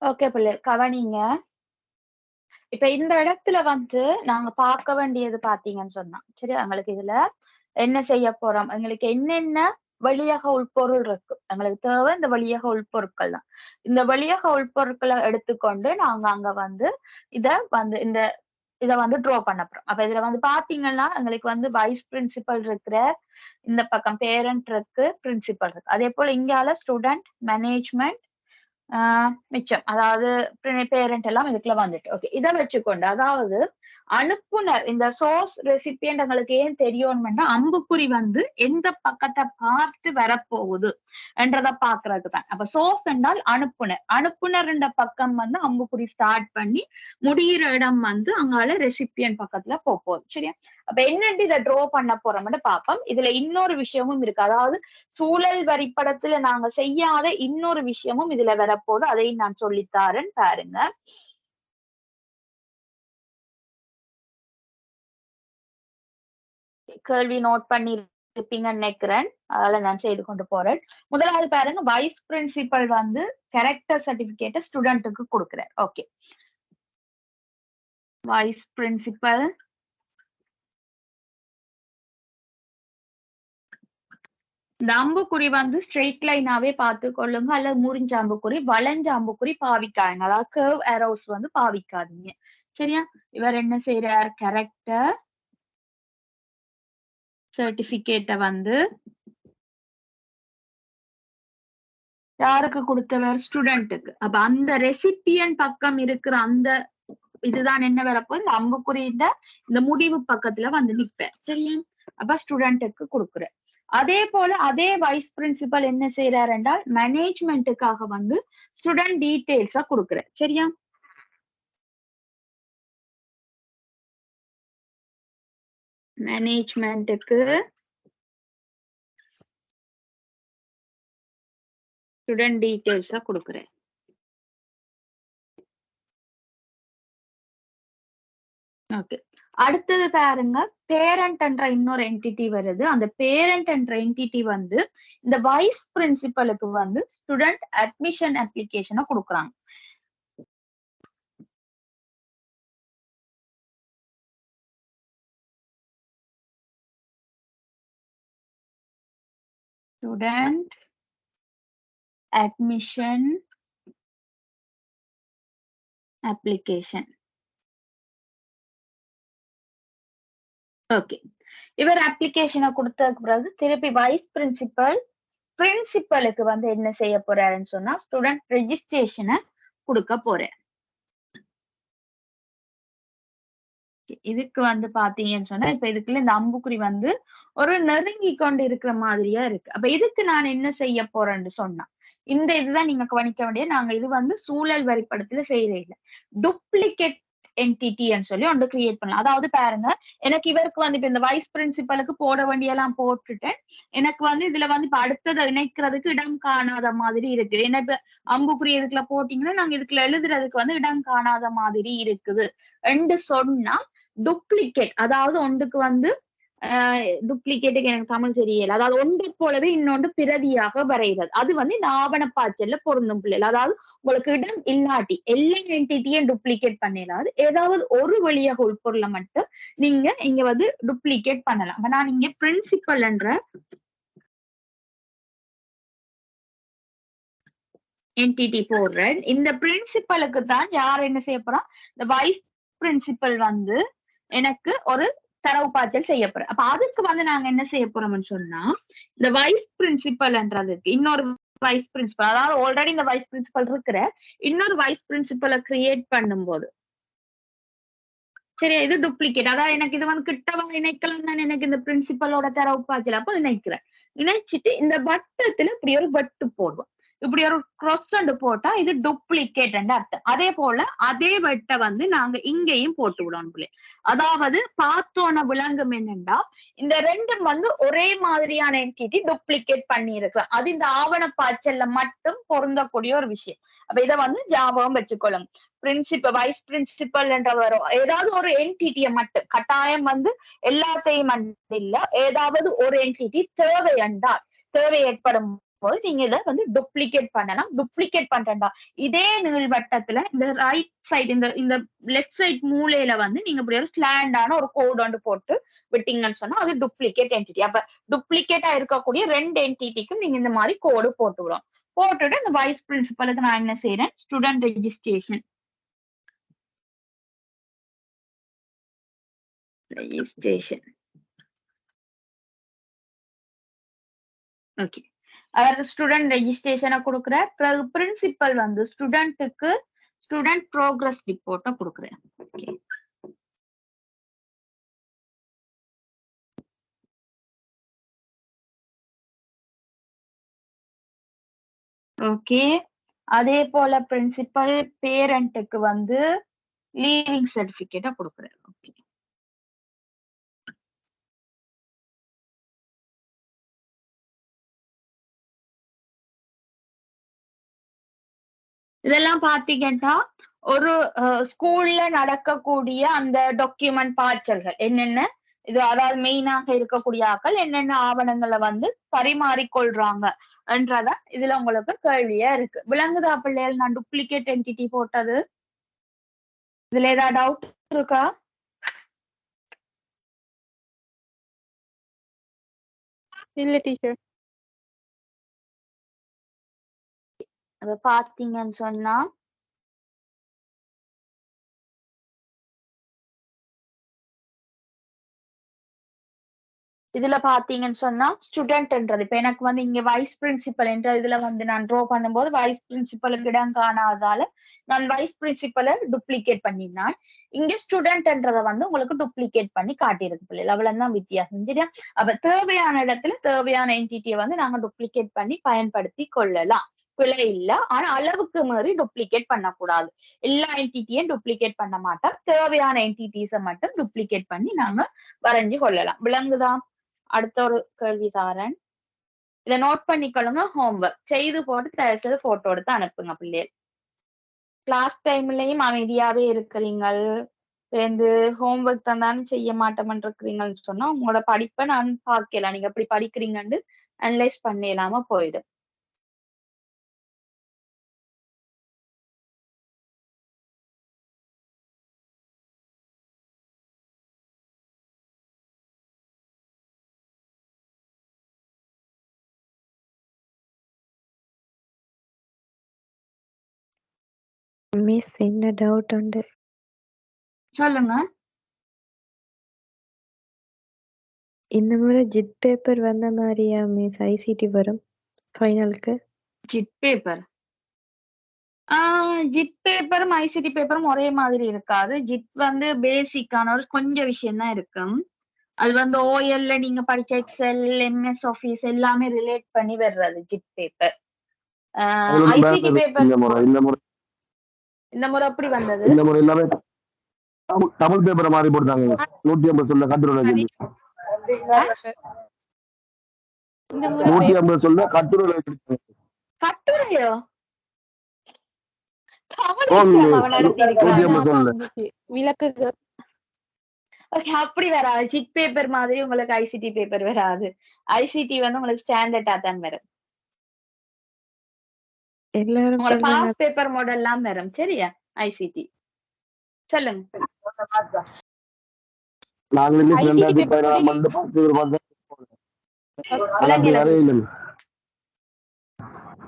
[SPEAKER 1] ஓகே பிள்ளை, கவனிங்க. இப்ப இந்த இடத்துல வந்து நாங்க பார்க்க வேண்டியது பாத்தீங்கன்னு சொன்னா சரி, எங்களுக்கு இதுல என்ன செய்ய போறோம், எங்களுக்கு என்னென்ன வெளியக உள்பொருள் இருக்கு, எங்களுக்கு தேவை இந்த வெளியக உள்பொருட்கள் தான். இந்த வெளியக உள்பொருட்களை எடுத்துக்கொண்டு நாங்க அங்க வந்து இத வந்து ட்ரா பண்ண போறோம். அப்ப இதுல வந்து பாத்தீங்கன்னா எங்களுக்கு வந்து வைஸ் பிரின்சிபல் இருக்கிற, இந்த பக்கம் பேரண்ட் இருக்கு, பிரின்சிபல் இருக்கு. அதே போல இங்கால ஸ்டூடெண்ட், மேனேஜ்மெண்ட், மிச்சம் அதாவது பேரண்ட் எல்லாம் இதுக்குள்ள வந்துட்டு. ஓகே, இதை வச்சுக்கொண்டு அதாவது அனுப்புனர் இந்த சோர்ஸ் ரெசிபியன்ட் எங்களுக்கு ஏன் தெரியும்னா அம்புக்குறி வந்து எந்த பக்கத்தை பார்த்து வரப்போகுது என்றதை பாக்குறதுக்கு தான். அப்ப சோர்ஸ் என்றால் அனுப்புனர், அனுப்புனர் என்ற பக்கம் வந்து அம்புக்குறி ஸ்டார்ட் பண்ணி முடிகிற இடம் வந்து அங்கால ரெசிபியன்ட் பக்கத்துல போகுது. சரியா? அப்ப என்னன்னு இதை ட்ரா பண்ண போறோம்னு பார்ப்போம். இதுல இன்னொரு விஷயமும் இருக்கு, அதாவது சூழல் வரைபடத்துல நாங்க செய்யாத இன்னொரு விஷயமும் இதுல வரப்போது, அதையும் நான் சொல்லித்தாரேன் பாருங்க. கேள்வி நோட் பண்ணி இருப்பீங்கன்னு நினைக்கிறேன், அதனால நான் செய்து கொண்டு போறேன். முதலாவது பாருங்க, வைஸ் பிரின்சிபல் வந்து கேரக்டர் சர்டிபிகேட்டை ஸ்டூடெண்ட்டுக்கு கொடுக்கிறார். ஓகே, வைஸ் பிரின்சிபல் இந்த அம்புக்குறி வந்து ஸ்ட்ரெயிட் லைனாவே பார்த்து கொள்ளுங்க, அல்லது முறிஞ்ச அம்புக்குறி, வளைஞ்ச அம்புக்குறி பாவிக்காதீங்க. அதாவது கர்வ் ஏரோஸ் வந்து பாவிக்காதீங்க. சரியா? இவர் என்ன செய்றார்? கேரக்டர் சர்டிபிகேட்ட வந்து யாருக்கு கொடுத்தவர்? ஸ்டூடெண்ட்டுக்கு. அப்ப அந்த ரெசிபியன்ட் பக்கம் இருக்கிற அந்த இதுதான் என்ன வரப்போ இந்த அம்புக்குறியிட்ட இந்த முடிவு பக்கத்துல வந்து நிற்பேன். சரியா? அப்ப ஸ்டூடெண்ட்டுக்கு கொடுக்குற. அதே போல அதே வைஸ் பிரின்சிபல் என்ன செய்யறாரு என்றால் மேனேஜ்மெண்ட்டுக்காக வந்து ஸ்டூடெண்ட் டீடைல்ஸா கொடுக்குற. சரியா? மேனேஜ்மெண்ட்டுக்கு ஸ்டூடெண்ட் டீடைல்ஸா கொடுக்குறேன். ஓகே. அடுத்தது பாருங்க, பேரண்ட் என்ற இன்னொரு என்டிட்டி வருது. அந்த பேரண்ட் என்ற என்டிட்டி வந்து இந்த வைஸ் பிரின்சிபலுக்கு வந்து ஸ்டூடெண்ட் அட்மிஷன் அப்ளிகேஷனை கொடுக்குறாங்க. Student admission application. ஓகே. இவர் அப்ளிகேஷனை கொடுத்ததுக்கு பிறகு திருப்பி வைஸ் பிரின்சிபலுக்கு வந்து என்ன செய்ய போறாருன்னு சொன்னா ஸ்டூடெண்ட் ரெஜிஸ்ட்ரேஷனை கொடுக்க போறேன். இதுக்கு வந்து பாத்தீங்கன்னு சொன்னா இப்ப இதுக்குள்ள இந்த அம்புக்குறி வந்து ஒரு நெருங்கி கொண்டு இருக்கிற மாதிரியா இருக்கு. அப்ப இதுக்கு நான் என்ன செய்ய போறேன்னு சொன்னா இந்த இதுதான் நீங்க கவனிக்க வேண்டிய. நாங்க இது வந்து சூழல் வரைபடத்துல செய்யறே இல்லை. டூப்ளிகேட் என்டிட்டின்னு சொல்லி ஒன்று கிரியேட் பண்ணலாம். அதாவது பாருங்க, எனக்கு இவருக்கு வந்து இப்ப இந்த வைஸ் பிரின்சிபலுக்கு போட வேண்டியெல்லாம் போட்டுட்டேன். எனக்கு வந்து இதுல வந்து இப்ப அடுத்ததை இணைக்கிறதுக்கு இடம் காணாத மாதிரி இருக்கு. ஏன்னா இப்ப அம்புக்குறி இதுக்குள்ள போட்டீங்கன்னா நாங்க இதுக்குள்ள எழுதுறதுக்கு வந்து இடம் காணாத மாதிரி இருக்குது என்று சொன்னா டூப்ளிகேட், அதாவது ஒன்றுக்கு வந்து டூப்ளிகேட்டுக்கு எனக்கு தமிழ் தெரியல. அதாவது ஒன்று போலவே இன்னொன்று பிரதியாக வரைகிறது. அது வந்து இந்த ஆவணப்பாய்ச்சல்ல பொருந்தும் பிள்ளைகள். அதாவது உங்களுக்கு இடம் இல்லாட்டி எல்லா என்டிட்டியும் டூப்ளிகேட் பண்ணிடாது, ஏதாவது ஒரு வழியாக உள்பொருளை மட்டும் நீங்க இங்க வந்து டூப்ளிகேட் பண்ணலாம். அப்ப நான் இங்க பிரின்சிபல் என்ற என்டிட்டி போடுறேன். இந்த பிரின்சிபலுக்கு தான் யார் என்ன செய்ய போறா? இந்த வைஸ் பிரின்சிபல் வந்து எனக்கு ஒரு தரவு பாய்ச்சல் செய்ய போறேன். அப்ப அதுக்கு வந்து நாங்க என்ன செய்ய போறோம்னு சொன்னா இந்த வைஸ் பிரின்சிபல்ன்றதுக்கு இன்னொரு வைஸ் பிரின்சிபல், அதாவது ஆல்ரெடி இந்த வைஸ் பிரின்சிபல் இருக்கிற இன்னொரு வைஸ் பிரின்சிபலை கிரியேட் பண்ணும்போது சரி இது டூப்ளிகேட், அதாவது எனக்கு இது வந்து கிட்டவா இணைக்கலாம் தான் எனக்கு இந்த பிரின்சிபலோட தரவு பாய்ச்சல் அப்ப இணைக்கிறேன். இணைச்சிட்டு இந்த வட்டத்துல இப்படி ஒரு வட்டு போடுவோம். இப்படி ஒரு cross போட்டா இது டூப்ளிகேட் அர்த்தம். அதே போல அதே வெட்டை வந்து நாங்க இங்கேயும் போட்டு விடணும். அதாவது பார்த்தோன விளங்கும் என்னன்னா இந்த ரெண்டும் வந்து ஒரே மாதிரியான என்டிட்டி டூப்ளிகேட் பண்ணி இருக்கிறோம். அது இந்த ஆவண பாய்ச்சல்ல மட்டும் பொருந்தக்கூடிய ஒரு விஷயம். அப்ப இதை வந்து ஞாபகம் வச்சுக்கொள்ளுங்க. பிரின்சிபல் வைஸ் பிரின்சிபல் என்ற வரும் ஏதாவது ஒரு என்டிட்டியை மட்டும், கட்டாயம் வந்து எல்லாத்தையும் இல்ல, ஏதாவது ஒரு என்டிட்டி தேவை என்றால் தேவை ஏற்படும் போது நீங்க இதை வந்து டூப்ளிகேட் பண்ணலாம். டூப்ளிகேட் பண்றா இதே நீள்வட்டத்துல இந்த ரைட் சைடு இந்த லெஃப்ட் சைட் மூலையில வந்து நீங்க இப்படி ஒரு ஸ்லாண்டான ஒரு கோடு ஒன்று போட்டு விட்டீங்கன்னு சொன்னா அது டூப்ளிகேட் என்டிட்டி. அப்ப டூப்ளிகேட்டா இருக்கக்கூடிய ரெண்டு என்டிட்டிக்கும் நீங்க இந்த மாதிரி கோடு போட்டு விடும். போட்டுட்டு இந்த வைஸ் பிரின்சிபலுக்கு நான் என்ன செய்யறேன்? Student registration okay. அவர் ஸ்டூடெண்ட் ரெஜிஸ்ட்ரேஷனை கொடுக்குற. பிரின்சிபல் வந்து ஸ்டூடெண்ட்டுக்கு ஸ்டூடெண்ட் ப்ரோக்ரஸ் ரிப்போர்ட்டை கொடுக்குறேன். ஓகே. ஓகே. அதே போல பிரின்சிபல் பேரண்ட்டுக்கு வந்து லீவிங் சர்டிபிகேட்டை கொடுக்குறேன். ஓகே. இதெல்லாம் பாத்தீங்கன்னா ஒரு ஸ்கூல்ல நடக்கக்கூடிய அந்த டாக்குமெண்ட் பாய்ச்சல்கள் என்னென்ன இது, அதாவது மெயினாக இருக்கக்கூடிய ஆக்கள் என்னென்ன ஆவணங்களை வந்து பரிமாறிக்கொள்றாங்க என்றதான் இதுல உங்களுக்கு கேள்வியா இருக்கு. விளங்குதா பிள்ளைகள் நான் டூப்ளிகேட் என்டிட்டி போட்டது? இதுல ஏதாவது டவுட் இருக்கா?
[SPEAKER 3] இல்ல டீச்சர்.
[SPEAKER 1] அப்ப பாத்தீங்கன்னு சொன்னா இதுல பாத்தீங்கன்னு சொன்னா ஸ்டூடெண்ட்ன்றது இப்ப எனக்கு வந்து இங்க வைஸ் பிரின்சிபல் என்ற இதுல வந்து நான் ட்ரா பண்ணும்போது வைஸ் பிரின்சிபலுக்கு இடம் காணாததால நான் வைஸ் பிரின்சிபலை டூப்ளிகேட் பண்ணினான். இங்க ஸ்டூடெண்ட்ன்றத வந்து உங்களுக்கு டூப்ளிகேட் பண்ணி காட்டியிருக்கு பிள்ளைகள். அவ்வளவுதான் வித்தியாசம். சரியா? அப்ப தேவையான இடத்துல தேவையான என்டிட்டியை வந்து நாங்க டூப்ளிகேட் பண்ணி பயன்படுத்தி கொள்ளலாம். பிழை இல்ல. ஆனா அளவுக்கு மீறி டூப்ளிகேட் பண்ணக்கூடாது. எல்லா என்டிட்டியும் டூப்ளிகேட் பண்ண மாட்டோம். தேவையான என்டிட்டிஸை மட்டும் டூப்ளிகேட் பண்ணி நாங்க வரைஞ்சு கொள்ளலாம். விளங்குதா? அடுத்த ஒரு கேள்விதாரன். இதை நோட் பண்ணிக்கொள்ளுங்க. ஹோம்ஒர்க் செய்து போட்டு தயவுசெய்து போட்டோ எடுத்து அனுப்புங்க பிள்ளைகள். கிளாஸ் டைம்லயும் அமைதியாவே இருக்கிறீங்கள். சேர்ந்து ஹோம்ஒர்க் தந்தாலும் செய்ய மாட்டோம்னு இருக்கிறீங்கன்னு சொன்னா உங்களோட படிப்பை நான் பார்க்கலாம். நீங்க எப்படி படிக்கிறீங்கன்னு அனலைஸ் பண்ணிடலாம போயிடும்.
[SPEAKER 2] மிஸ் என்ன டவுட் உண்டு?
[SPEAKER 1] சொல்லுங்க.
[SPEAKER 2] இந்த முறை ஜிட் பேப்பர் வந்த மாதிரியா மிஸ் ஐசிடி வரும் ஃபைனலுக்கு?
[SPEAKER 1] ஜிட் பேப்பர் ஜிட் பேப்பரும் ஐசிடி பேப்பரும் ஒரே மாதிரி இருக்காது. ஜிட் வந்து பேசிக்கான ஒரு கொஞ்சம் விஷயம் தான் இருக்கும். அது வந்து ஓஎல்ல நீங்க படிச்ச எக்ஸெல், எம்எஸ் ஆஃபீஸ் எல்லாமே ரிலேட் பண்ணி வர்றது ஜிட் பேப்பர். ஐசிடி பேப்பர் இந்த முறை எப்படி வந்தது?
[SPEAKER 4] இந்த முறை எல்லாமே தமிழ் பேப்பரை மாறி போட்டாங்க. 150 சொல்ல கட்டுரை
[SPEAKER 3] இந்த முறை
[SPEAKER 4] 150 சொல்ல கட்டுரை
[SPEAKER 1] கட்டுரையோ?
[SPEAKER 3] விளக்கு
[SPEAKER 1] அப்படி வராது. ஜிட் பேப்பர் மாதிரி உங்களுக்கு ஐசிடி பேப்பர் வராது. ஐசிடி வந்து உங்களுக்கு ஸ்டாண்டர்டா தான் வரும்.
[SPEAKER 2] எல்லாரும்
[SPEAKER 1] உங்களை
[SPEAKER 2] சொல்றாங்க
[SPEAKER 1] பாஸ் பேப்பர் மாடல்லாம் வரும். சரியா? ஐசிடி சொல்லுங்க.
[SPEAKER 4] நாங்களுமே
[SPEAKER 3] ICT
[SPEAKER 4] 2016 ஆண்டு
[SPEAKER 1] விலங்கினது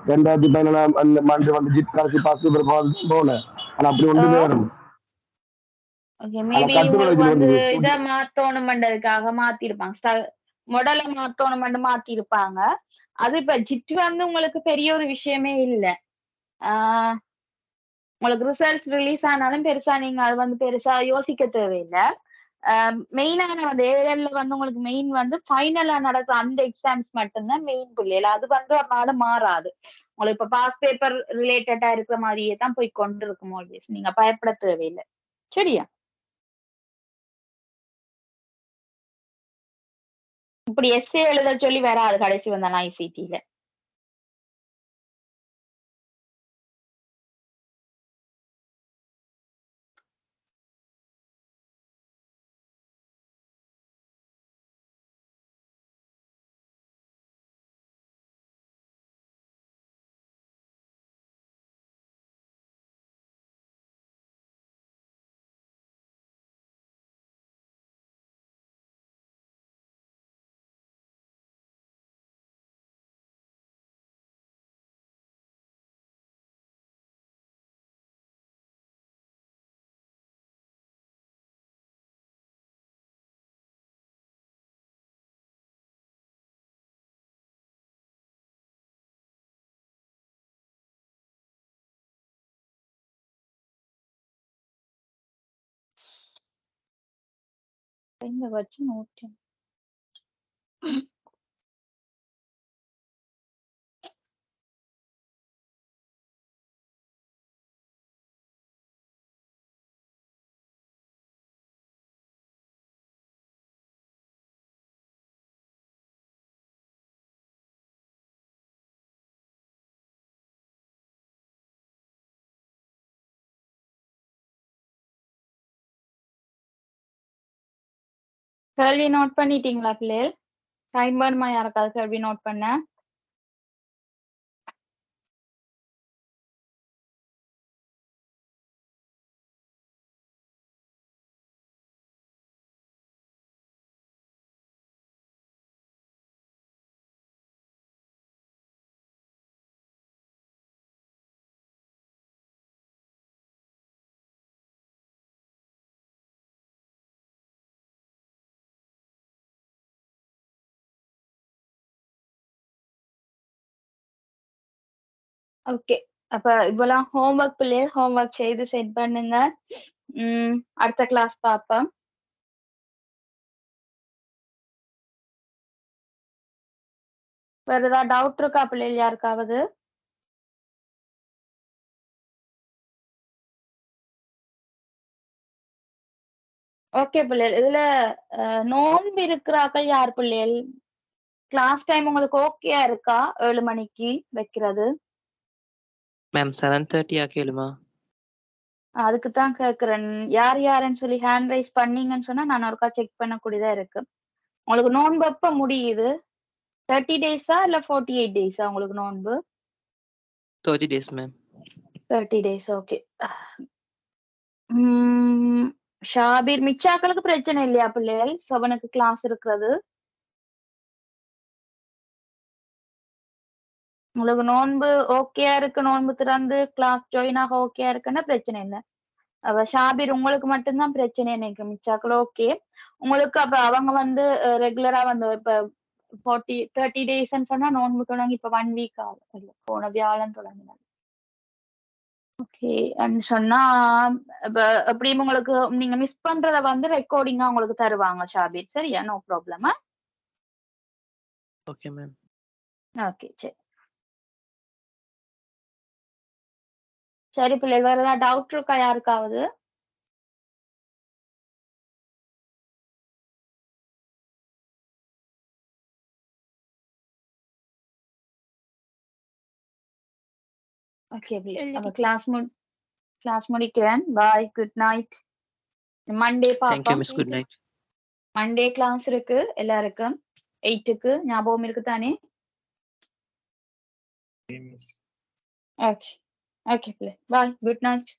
[SPEAKER 4] 2017 ஆண்டு வந்து ஜிட் கடைசி பாஸ் பேப்பர் போல. ஆனா அப்படி ஒன்றுமே வரும்.
[SPEAKER 1] ஓகே, மேபி உங்களுக்கு வந்து இதை மாத்தணும்ன்றதுக்காக மாத்திருப்பாங்க. மாடலை மாத்தணும்னு மாத்திருப்பாங்க. அது இப்ப ஜிட் வந்து உங்களுக்கு பெரிய ஒரு விஷயமே இல்ல. உங்களுக்கு ரிசல்ட்ஸ் ரிலீஸ் ஆனாலும் பெருசா நீங்க அது வந்து பெருசா யோசிக்க தேவையில்லை. மெயினான வந்து ஏஎல்ல வந்து உங்களுக்கு மெயின் வந்து ஃபைனலா நடக்கிற அந்த எக்ஸாம்ஸ் மட்டும்தான் மெயின் புள்ளியல. அது வந்து ஒரு நாள் மாறாது. உங்களுக்கு இப்ப பாஸ் பேப்பர் ரிலேட்டடா இருக்கிற மாதிரியே தான் போய் கொண்டு இருக்கும். ஆல்வேஸ் நீங்க பயப்பட தேவையில்லை. சரியா? இப்படி எஸ்ஏ எழுத சொல்லி வராது கடைசி வந்தானா ஐசிடில. இந்த வச்சு நோட்டு கேள்வி நோட் பண்ணிட்டீங்களா பிள்ளைகள்? டைம் வேணுமா யாருக்காவது கேள்வி நோட் பண்ண? ஓகே. அப்ப இவ்வளவு ஹோம்வொர்க் பிள்ளைகள் ஹோம்வொர்க் செய்து செட் பண்ணுங்க. அடுத்த கிளாஸ் பார்ப்போம். வேற ஏதாவது டவுட் இருக்கா பிள்ளைகள் யாருக்காவது? ஓகே பிள்ளைகள். இதுல நோன்பு இருக்கிறார்கள் யார் பிள்ளைகள்? கிளாஸ் டைம் உங்களுக்கு ஓகேயா இருக்கா? 7 மணிக்கு வைக்கிறது.
[SPEAKER 5] மேம் 7:30 ஆக்கலுமா?
[SPEAKER 1] அதுக்கு தான் கேக்குறேன். யார் யாருன்னு சொல்லி ஹேண்ட் ரைஸ் பண்ணீங்கன்னு சொன்னா நான் ஒருக்கா செக் பண்ணக்கூடியதா இருக்கு. உங்களுக்கு நோன்பு எப்ப முடியுது? 30 டேஸா இல்ல 48 டேஸா உங்களுக்கு நோன்பு?
[SPEAKER 5] 30 days மேம்.
[SPEAKER 1] 30 டேஸ். ஓகே. ஷாபிர் மிச்சாக்களுக்கு பிரச்சனை இல்லையா பிள்ளைகள்? 7க்கு கிளாஸ் இருக்கிறது. உங்களுக்கு நோன்பு ஓகேயா இருக்கு, நோன்பு திறந்து கிளாஸ் ஜாயின் ஆக ஓகேயா இருக்குன்னா பிரச்சனை இல்லை. அவ ஷாபிர் உங்களுக்கு மட்டும்தான் பிரச்சனை நினைக்கிறேன். மிச்சாக்கள் ஓகே. உங்களுக்கு அப்ப அவங்க வந்து ரெகுலரா வந்து இப்ப 30 டேஸ்ன்னு சொன்னா நோன்பு தொடங்கி இப்ப 1 வீக் ஆகும். இல்ல போன வியாழன் தொடங்கினாங்க. ஓகே சொன்னா இப்ப எப்படியும் உங்களுக்கு நீங்க மிஸ் பண்றத வந்து ரெக்கார்டிங்கா உங்களுக்கு தருவாங்க ஷாபிர். சரியா? நோ ப்ராப்ளமா?
[SPEAKER 5] Okay ma'am.
[SPEAKER 1] ஓகே சரி. சரி பிள்ளை, வேற ஏதாவது டவுட் இருக்கா யாருக்காவது? ஓகே பிள்ளை. அப்ப கிளாஸ் முடிக்கிறேன். Bye, good night. Monday
[SPEAKER 5] thank you
[SPEAKER 1] பாப்போம்.
[SPEAKER 5] Miss. Good night.
[SPEAKER 1] Monday class இருக்கு எல்லாருக்கும். 8க்கு ஞாபகம் இருக்கு தானே? ஓகே ஓகே பிள்ளை. Bye, good night.